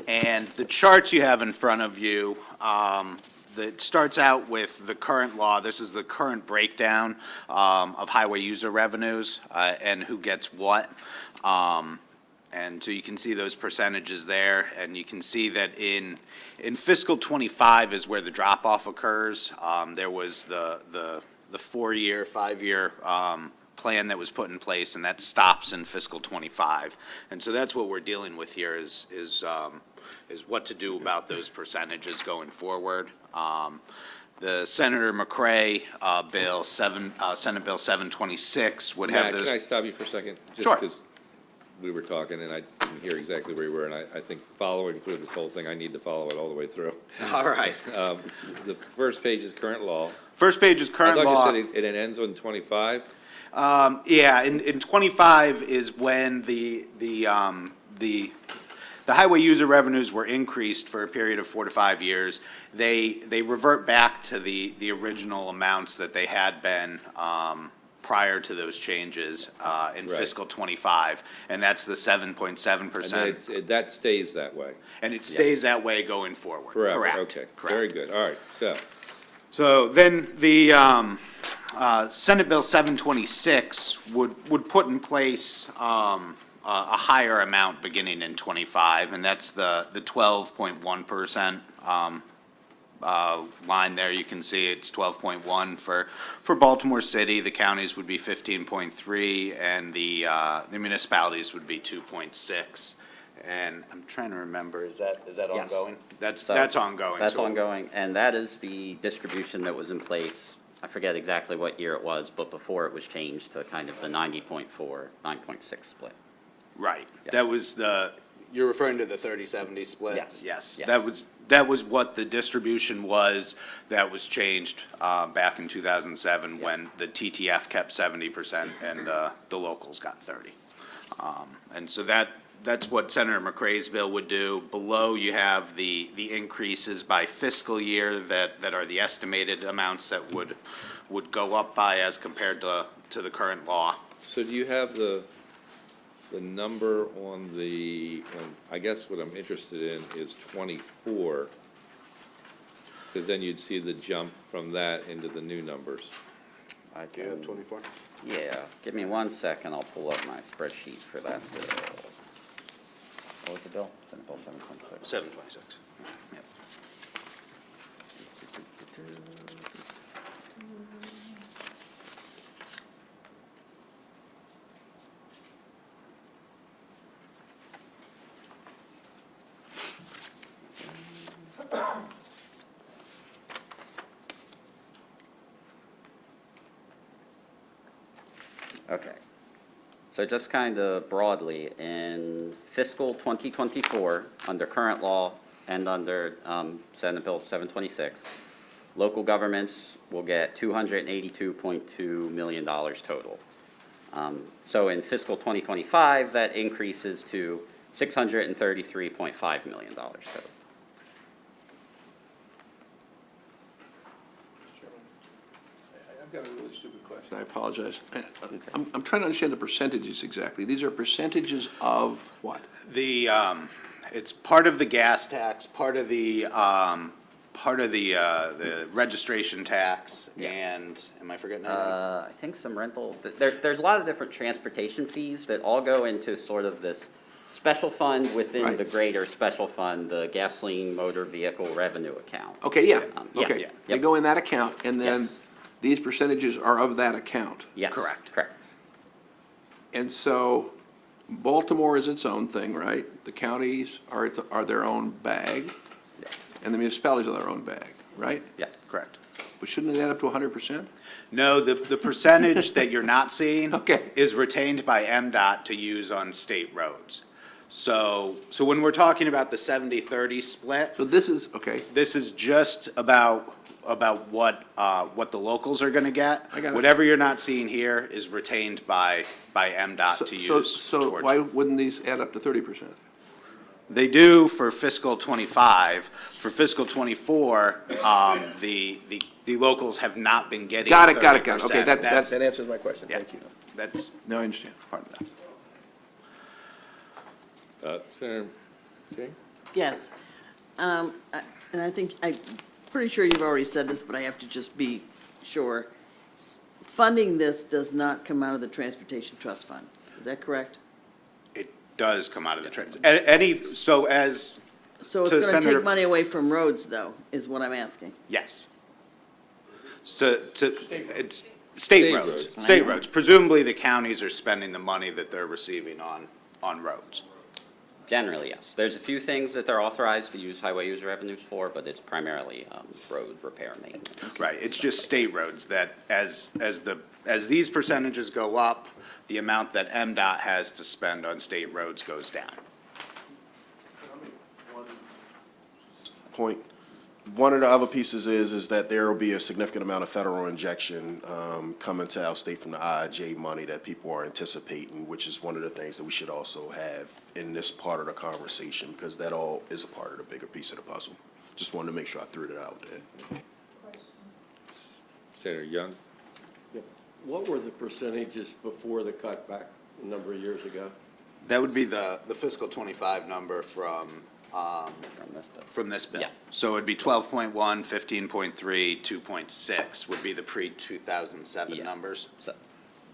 And the charts you have in front of you, that starts out with the current law. This is the current breakdown of highway user revenues and who gets what. And so you can see those percentages there, and you can see that in fiscal '25 is where the drop-off occurs. There was the 4-year, 5-year plan that was put in place, and that stops in fiscal '25. And so that's what we're dealing with here is what to do about those percentages going forward. The Senator McCray bill, Senate Bill 726 would have Matt, those. can I stop you for a second? Sure. Just because we were talking and I didn't hear exactly where you were, and I think following through this whole thing, I need to follow it all the way through. All right. The first page is current law. First page is current law. I thought you said it ends on 25? Yeah, in '25 is when the highway user revenues were increased for a period of 4 to 5 years. They revert back to the original amounts that they had been prior to those changes in Right. fiscal '25, and that's the 7.7%. And that stays that way? And it stays that way going forward. Forever, Correct. okay. Correct. Very good, all right, so. So then the Senate Bill 726 would put in place a higher amount beginning in '25, and that's the 12.1% line there. You can see it's 12.1 for Baltimore City. The counties would be 15.3, and the municipalities would be 2.6. And I'm trying to remember, is that Yes. ongoing? That's ongoing. That's so- ongoing, and that is the distribution that was in place. I forget exactly what year it was, but before it was changed to kind of the 90.4, 9.6 split. Right. Yeah. That was you're referring to the 30-70 split? Yes. Yes. Yes. That was what the distribution was. That was changed back in 2007 when the TTF kept 70% and the locals got 30. And so that's what Senator McCray's bill would do. Below, you have the increases by fiscal year that are the estimated amounts that would go up by as compared to the current law. So do you have the number on I guess what I'm interested in is 24, because then you'd see the jump from that into the new numbers. I Do you have 24? Yeah, give me 1 second, I'll pull up my spreadsheet for that bill. What was the bill? Senate Bill 726. 726. Yep. Okay. So just kind of broadly, in fiscal 2024, under current law and under Senate Bill 726, local governments will get $282.2 million total. So in fiscal 2025, that increases to $633.5 million total. I've got a really stupid question. I apologize. I'm trying to understand the percentages exactly. These are percentages of what? It's part of the gas tax, part of the registration tax, and, am I forgetting anything? I think some rental, there's a lot of different transportation fees that all go into sort of this special fund within Right. the greater special fund, the gasoline motor vehicle revenue account. Okay, yeah, Yeah. okay. Yeah. They go in that account, and then Yes. these percentages are of that account. Yes. Correct. Correct. And so Baltimore is its own thing, right? The counties are their own bag, Yeah. and the municipalities are their own bag, right? Yes. Correct. But shouldn't it add up to 100%? No, the percentage that you're not seeing Okay. is retained by MDOT to use on state roads. So when we're talking about the 70-30 split, So this is, okay, this is just about what the locals are gonna get. I got it. Whatever you're not seeing here is retained by MDOT to use so towards. why wouldn't these add up to 30%? They do for fiscal '25. For fiscal '24, the locals have not been getting Got it. 30%. Okay, that That's answers my question, yeah. thank you. That's Now I understand. part of that. Senator King? Yes. And I think, I'm pretty sure you've already said this, but I have to just be sure. Funding this does not come out of the Transportation Trust Fund. Is that correct? It does come out of the any, so as, So it's To gonna Senator- take money away from roads, though, is what I'm asking. yes. So, it's state roads, roads. state roads. Presumably, the counties are spending the money that they're receiving on roads. Generally, yes. There's a few things that they're authorized to use highway user revenues for, but it's primarily road repair maintenance. Right, it's just state roads that as these percentages go up, the amount that MDOT has to spend on state roads goes down. Point. One of the other pieces is that there will be a significant amount of federal injection coming to our state from the IIJ money that people are anticipating, which is one of the things that we should also have in this part of the conversation, because that all is a part of the bigger piece of the puzzle. Just wanted to make sure I threw that out there. Senator Young? What were the percentages before the cutback a number of years ago? That would be the fiscal 25 number from this bill. Yeah. So it'd be 12.1, 15.3, 2.6 would be the pre-2007 Yeah. numbers.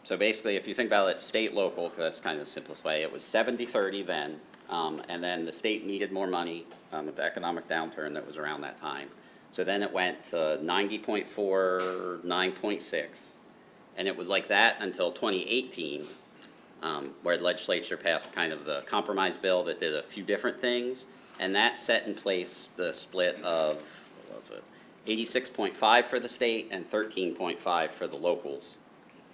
So basically, if you think about it, state, local, because that's kind of the simplest way, it was 70-30 then, and then the state needed more money with the economic downturn that was around that time. So then it went to 90.4, 9.6, and it was like that until 2018, where the legislature passed kind of the compromise bill that did a few different things, and that set in place the split of, what was it, 86.5 for the state and 13.5 for the locals,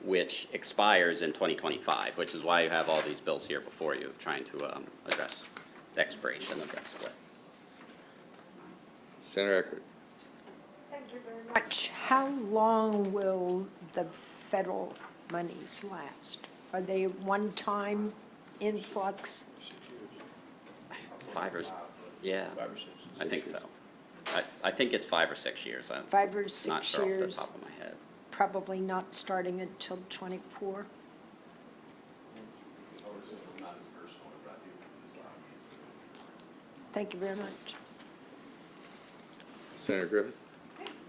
which expires in 2025, which is why you have all these bills here before you, trying to address the expiration of that split. Senator Eckert? Thank you very much. How long will the federal monies last? Are they one-time influx? 5 or, yeah, I think so. I think it's 5 or 6 years. I'm 5 or 6 not sure off the years? top of my head. Probably not starting until '24. Thank you very much. Senator Griffin?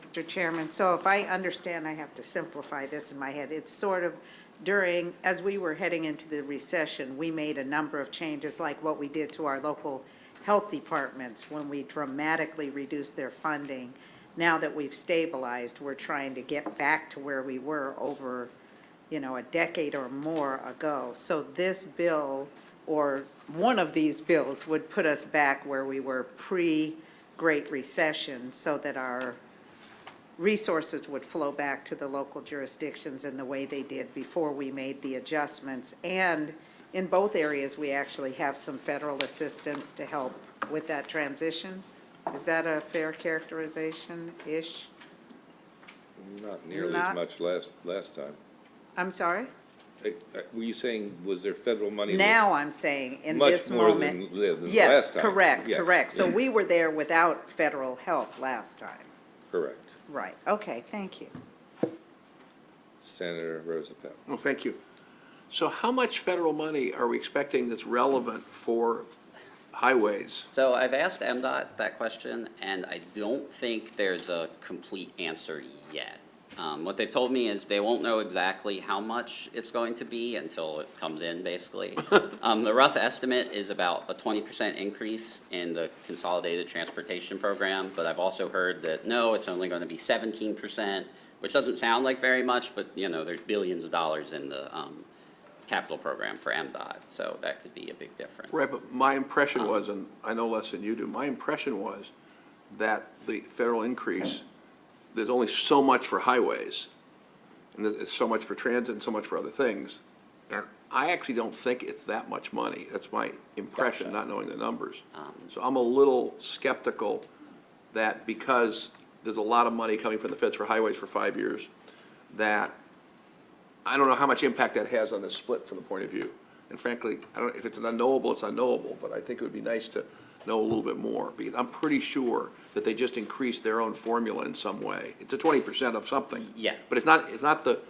Mr. Chairman, so if I understand, I have to simplify this in my head. It's sort of during, as we were heading into the recession, we made a number of changes, like what we did to our local health departments when we dramatically reduced their funding. Now that we've stabilized, we're trying to get back to where we were over, a decade or more ago. So this bill, or one of these bills, would put us back where we were pre-Great Recession, so that our resources would flow back to the local jurisdictions in the way they did before we made the adjustments. And in both areas, we actually have some federal assistance to help with that transition. Is that a fair characterization-ish? Not nearly Not- as much last time. I'm sorry? Were you saying, was there federal money? Now I'm saying, in Much this more moment. than last Yes, time. correct, Yes. correct. So we were there without federal help last time. Correct. Right, okay, thank you. Senator Roosevelt? Well, thank you. So how much federal money are we expecting that's relevant for highways? So I've asked MDOT that question, and I don't think there's a complete answer yet. What they've told me is they won't know exactly how much it's going to be until it comes in, basically. The rough estimate is about a 20% increase in the Consolidated Transportation Program, but I've also heard that, no, it's only going to be 17%, which doesn't sound like very much, but, there's billions of dollars in the capital program for MDOT, so that could be a big difference. Right, but my impression was, and I know less than you do, my impression was that the federal increase, there's only so much for highways, and there's so much for transit and so much for other things. And I actually don't think it's that much money. That's my impression, not knowing the numbers. So I'm a little skeptical that because there's a lot of money coming from the feds for highways for 5 years, that I don't know how much impact that has on this split from the point of view. And frankly, I don't, if it's unknowable, it's unknowable, but I think it would be nice to know a little bit more, because I'm pretty sure that they just increased their own formula in some way. It's a 20% of something. Yeah. But it's not the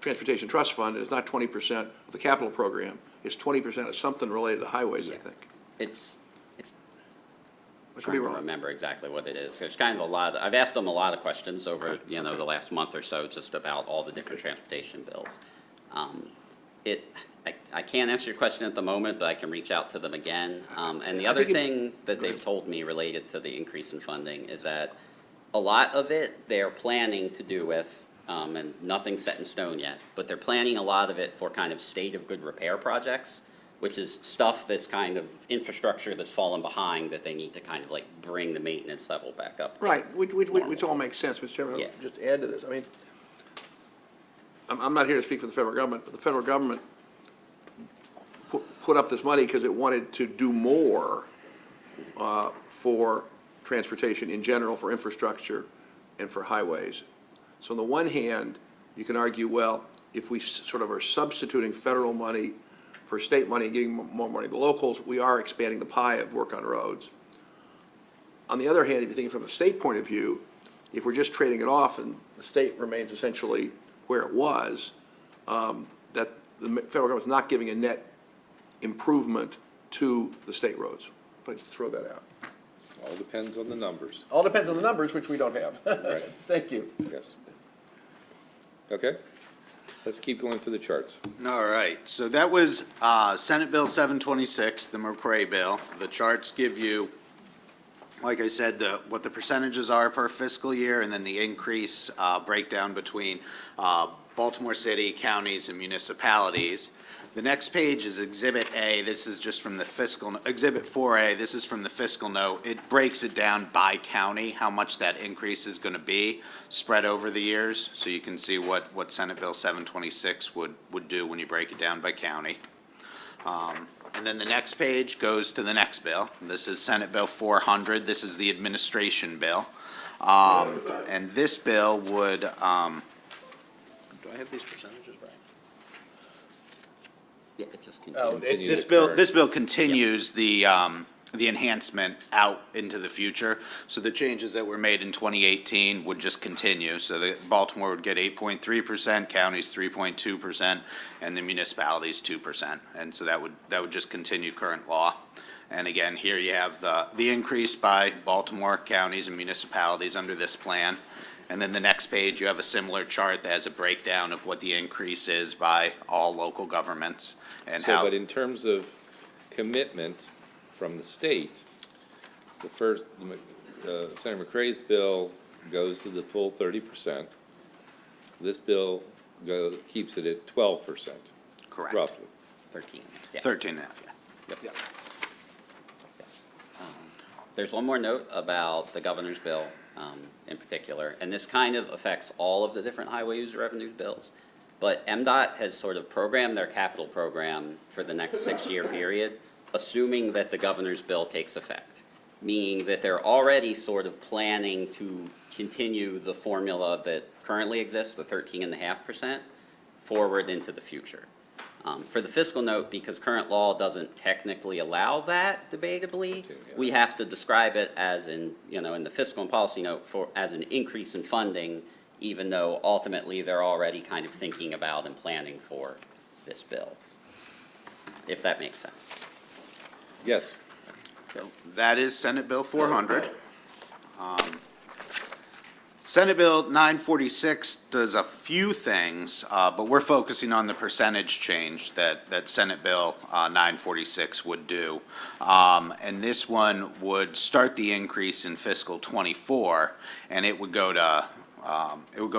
Transportation Trust Fund, it's not 20% of the capital program, it's 20% of something related to highways, I think. It's Could be trying to wrong. remember exactly what it is. There's kind of a lot, I've asked them a lot of questions over, the last month or so, just about all the different transportation bills. I can't answer your question at the moment, but I can reach out to them again. And the other thing that they've told me related to the increase in funding is that a lot of it they're planning to do with, and nothing's set in stone yet, but they're planning a lot of it for kind of state of good repair projects, which is stuff that's kind of infrastructure that's fallen behind that they need to kind of like bring the maintenance level back up. Right, which all makes sense, Mr. Chairman. Yeah. Just to add to this, I mean, I'm not here to speak for the federal government, but the federal government put up this money because it wanted to do more for transportation in general, for infrastructure, and for highways. So on the one hand, you can argue, well, if we sort of are substituting federal money for state money, giving more money to the locals, we are expanding the pie of work on roads. On the other hand, if you think from a state point of view, if we're just trading it off and the state remains essentially where it was, that the federal government's not giving a net improvement to the state roads. If I just throw that out. All depends on the numbers. All depends on the numbers, which we don't have. Right. Thank you. Yes. Okay, let's keep going through the charts. All right, so that was Senate Bill 726, the McCray bill. The charts give you, like I said, what the percentages are per fiscal year, and then the increase breakdown between Baltimore City, counties, and municipalities. The next page is Exhibit A. This is just from the fiscal, Exhibit 4A, this is from the fiscal note. It breaks it down by county, how much that increase is going to be spread over the years. So you can see what Senate Bill 726 would do when you break it down by county. And then the next page goes to the next bill. This is Senate Bill 400. This is the administration bill. And this bill would, do I have these percentages right? Yeah, it just Oh, continues. this bill continues the enhancement out into the future. So the changes that were made in 2018 would just continue. So the Baltimore would get 8.3%, counties 3.2%, and the municipalities 2%. And so that would just continue current law. And again, here you have the increase by Baltimore counties and municipalities under this plan. And then the next page, you have a similar chart that has a breakdown of what the increase is by all local governments and how. But in terms of commitment from the state, the first, Senator McCray's bill goes to the full 30%. This bill keeps it at 12%. Correct. Roughly. 13. Yeah. 13.5, yeah. Yep. Yes. There's one more note about the governor's bill in particular, and this kind of affects all of the different highway user revenue bills. But MDOT has sort of programmed their capital program for the next 6-year period, assuming that the governor's bill takes effect, meaning that they're already sort of planning to continue the formula that currently exists, the 13.5%, forward into the future. For the fiscal note, because current law doesn't technically allow that debatably, we have to describe it as in the fiscal and policy note as an increase in funding, even though ultimately they're already kind of thinking about and planning for this bill, if that makes sense. Yes. So that is Senate Bill 400. Senate Bill 946 does a few things, but we're focusing on the percentage change that Senate Bill 946 would do. And this one would start the increase in fiscal '24, and it would go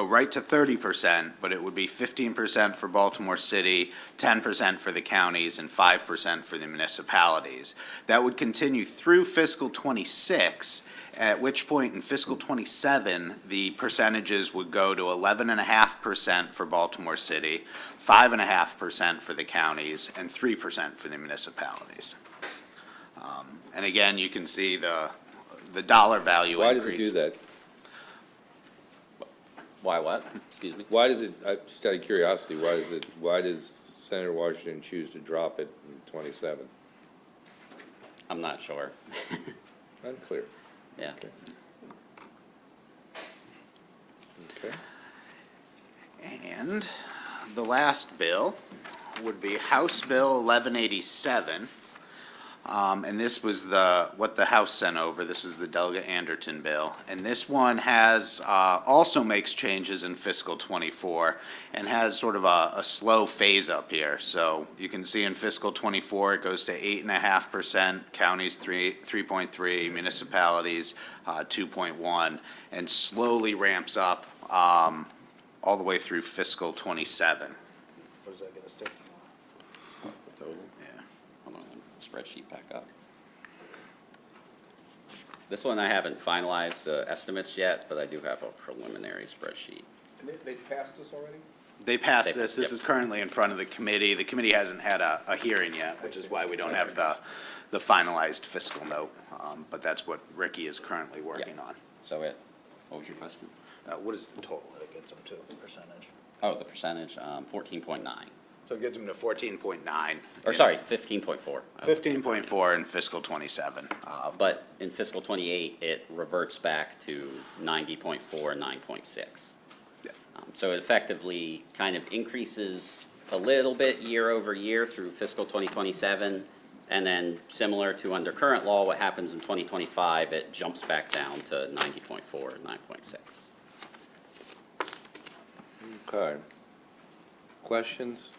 right to 30%, but it would be 15% for Baltimore City, 10% for the counties, and 5% for the municipalities. That would continue through fiscal '26, at which point in fiscal '27, the percentages would go to 11.5% for Baltimore City, 5.5% for the counties, and 3% for the municipalities. And again, you can see the dollar value increase. Why does it do that? Why what? Excuse me? Why does it, just out of curiosity, why does Senator Washington choose to drop it in 27? I'm not sure. Unclear. Yeah. Okay. And the last bill would be House Bill 1187. And this was what the House sent over. This is the Delegate Anderton bill. And this one has, also makes changes in fiscal '24 and has sort of a slow phase up here. So you can see in fiscal '24, it goes to 8.5%, counties 3.3, municipalities 2.1, and slowly ramps up all the way through fiscal '27. What does that get us to? Total? Yeah. Hold on, spreadsheet back up. This one I haven't finalized the estimates yet, but I do have a preliminary spreadsheet. And they passed this already? They passed this. This is currently in front of the committee. The committee hasn't had a hearing yet, which is why we don't have the finalized fiscal note. But that's what Ricky is currently working on. So what was your question? What is the total that it gets them to, the percentage? Oh, the percentage, 14.9. So it gets them to 14.9. Or sorry, 15.4. 15.4 in fiscal '27. But in fiscal '28, it reverts back to 90.4, 9.6. So it effectively kind of increases a little bit year over year through fiscal 2027. And then similar to under current law, what happens in 2025, it jumps back down to 90.4, 9.6. Okay. Questions?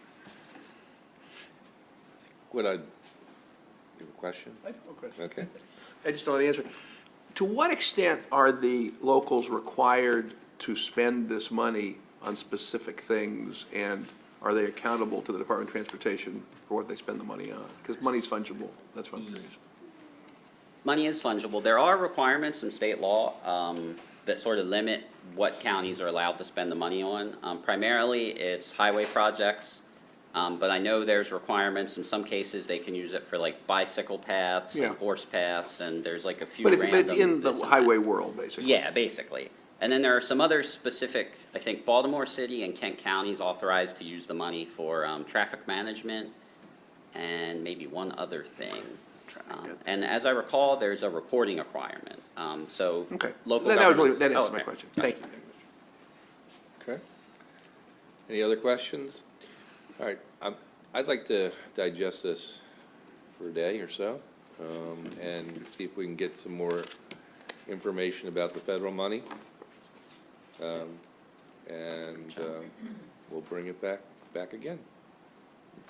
You have a question? I have no question. Okay. I just don't know the answer. To what extent are the locals required to spend this money on specific things, and are they accountable to the Department of Transportation for what they spend the money on? Because money's fungible, that's what I'm curious. Money is fungible. There are requirements in state law that sort of limit what counties are allowed to spend the money on. Primarily, it's highway projects, but I know there's requirements. In some cases, they can use it for like bicycle paths and horse paths, and there's like a few But it's random in the this and highway that. world, basically. Yeah, basically. And then there are some other specific, I think Baltimore City and Kent County is authorized to use the money for traffic management and maybe one other thing. And as I recall, there's a reporting requirement. So Okay. local That was really, governments. that answers Oh, my okay. question. Thank you. Okay. Any other questions? All right, I'd like to digest this for a day or so, and see if we can get some more information about the federal money. And we'll bring it back again.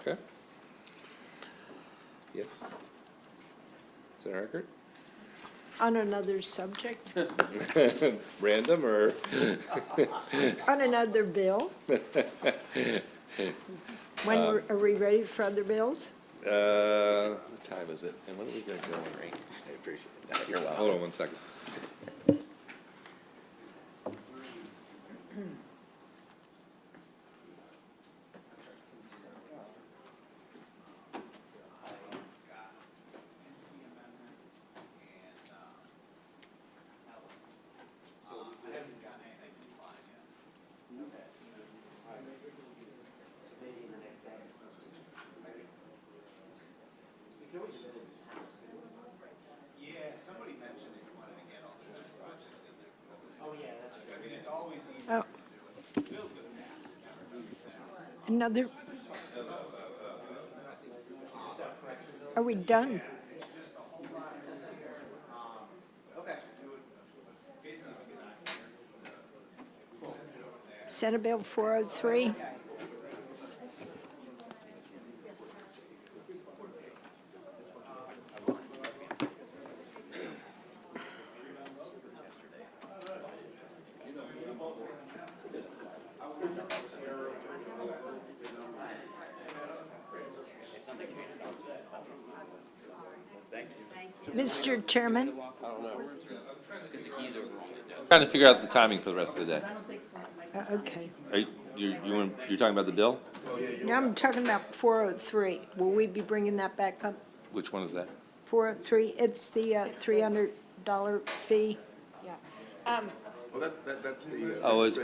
Okay? Yes? Is that a record? On another subject, Random or? on another bill. Are we ready for other bills? What time is it? And when are we gonna go? Great. I appreciate that. You're welcome. Hold on one second. Oh. Another. Are we done? Senate Bill 403. Mr. Chairman, Trying to figure out the timing for the rest of the day. okay. Are you're talking about the bill? Now I'm talking about 403. Will we be bringing that back up? Which one is that? 403, it's the $300 fee. Well, that's the. Oh, it's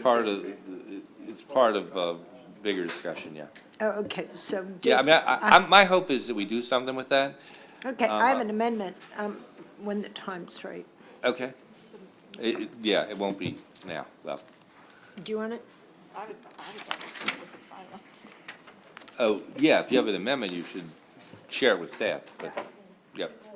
part of a bigger discussion, yeah. Oh, okay, so Yeah, I just. mean, my hope is that we do something with that. Okay, I have an amendment, when the time's right. Okay. Yeah, it won't be now, though. Do you want it? Oh, yeah, if you have an amendment, you should share it with staff, but Yep.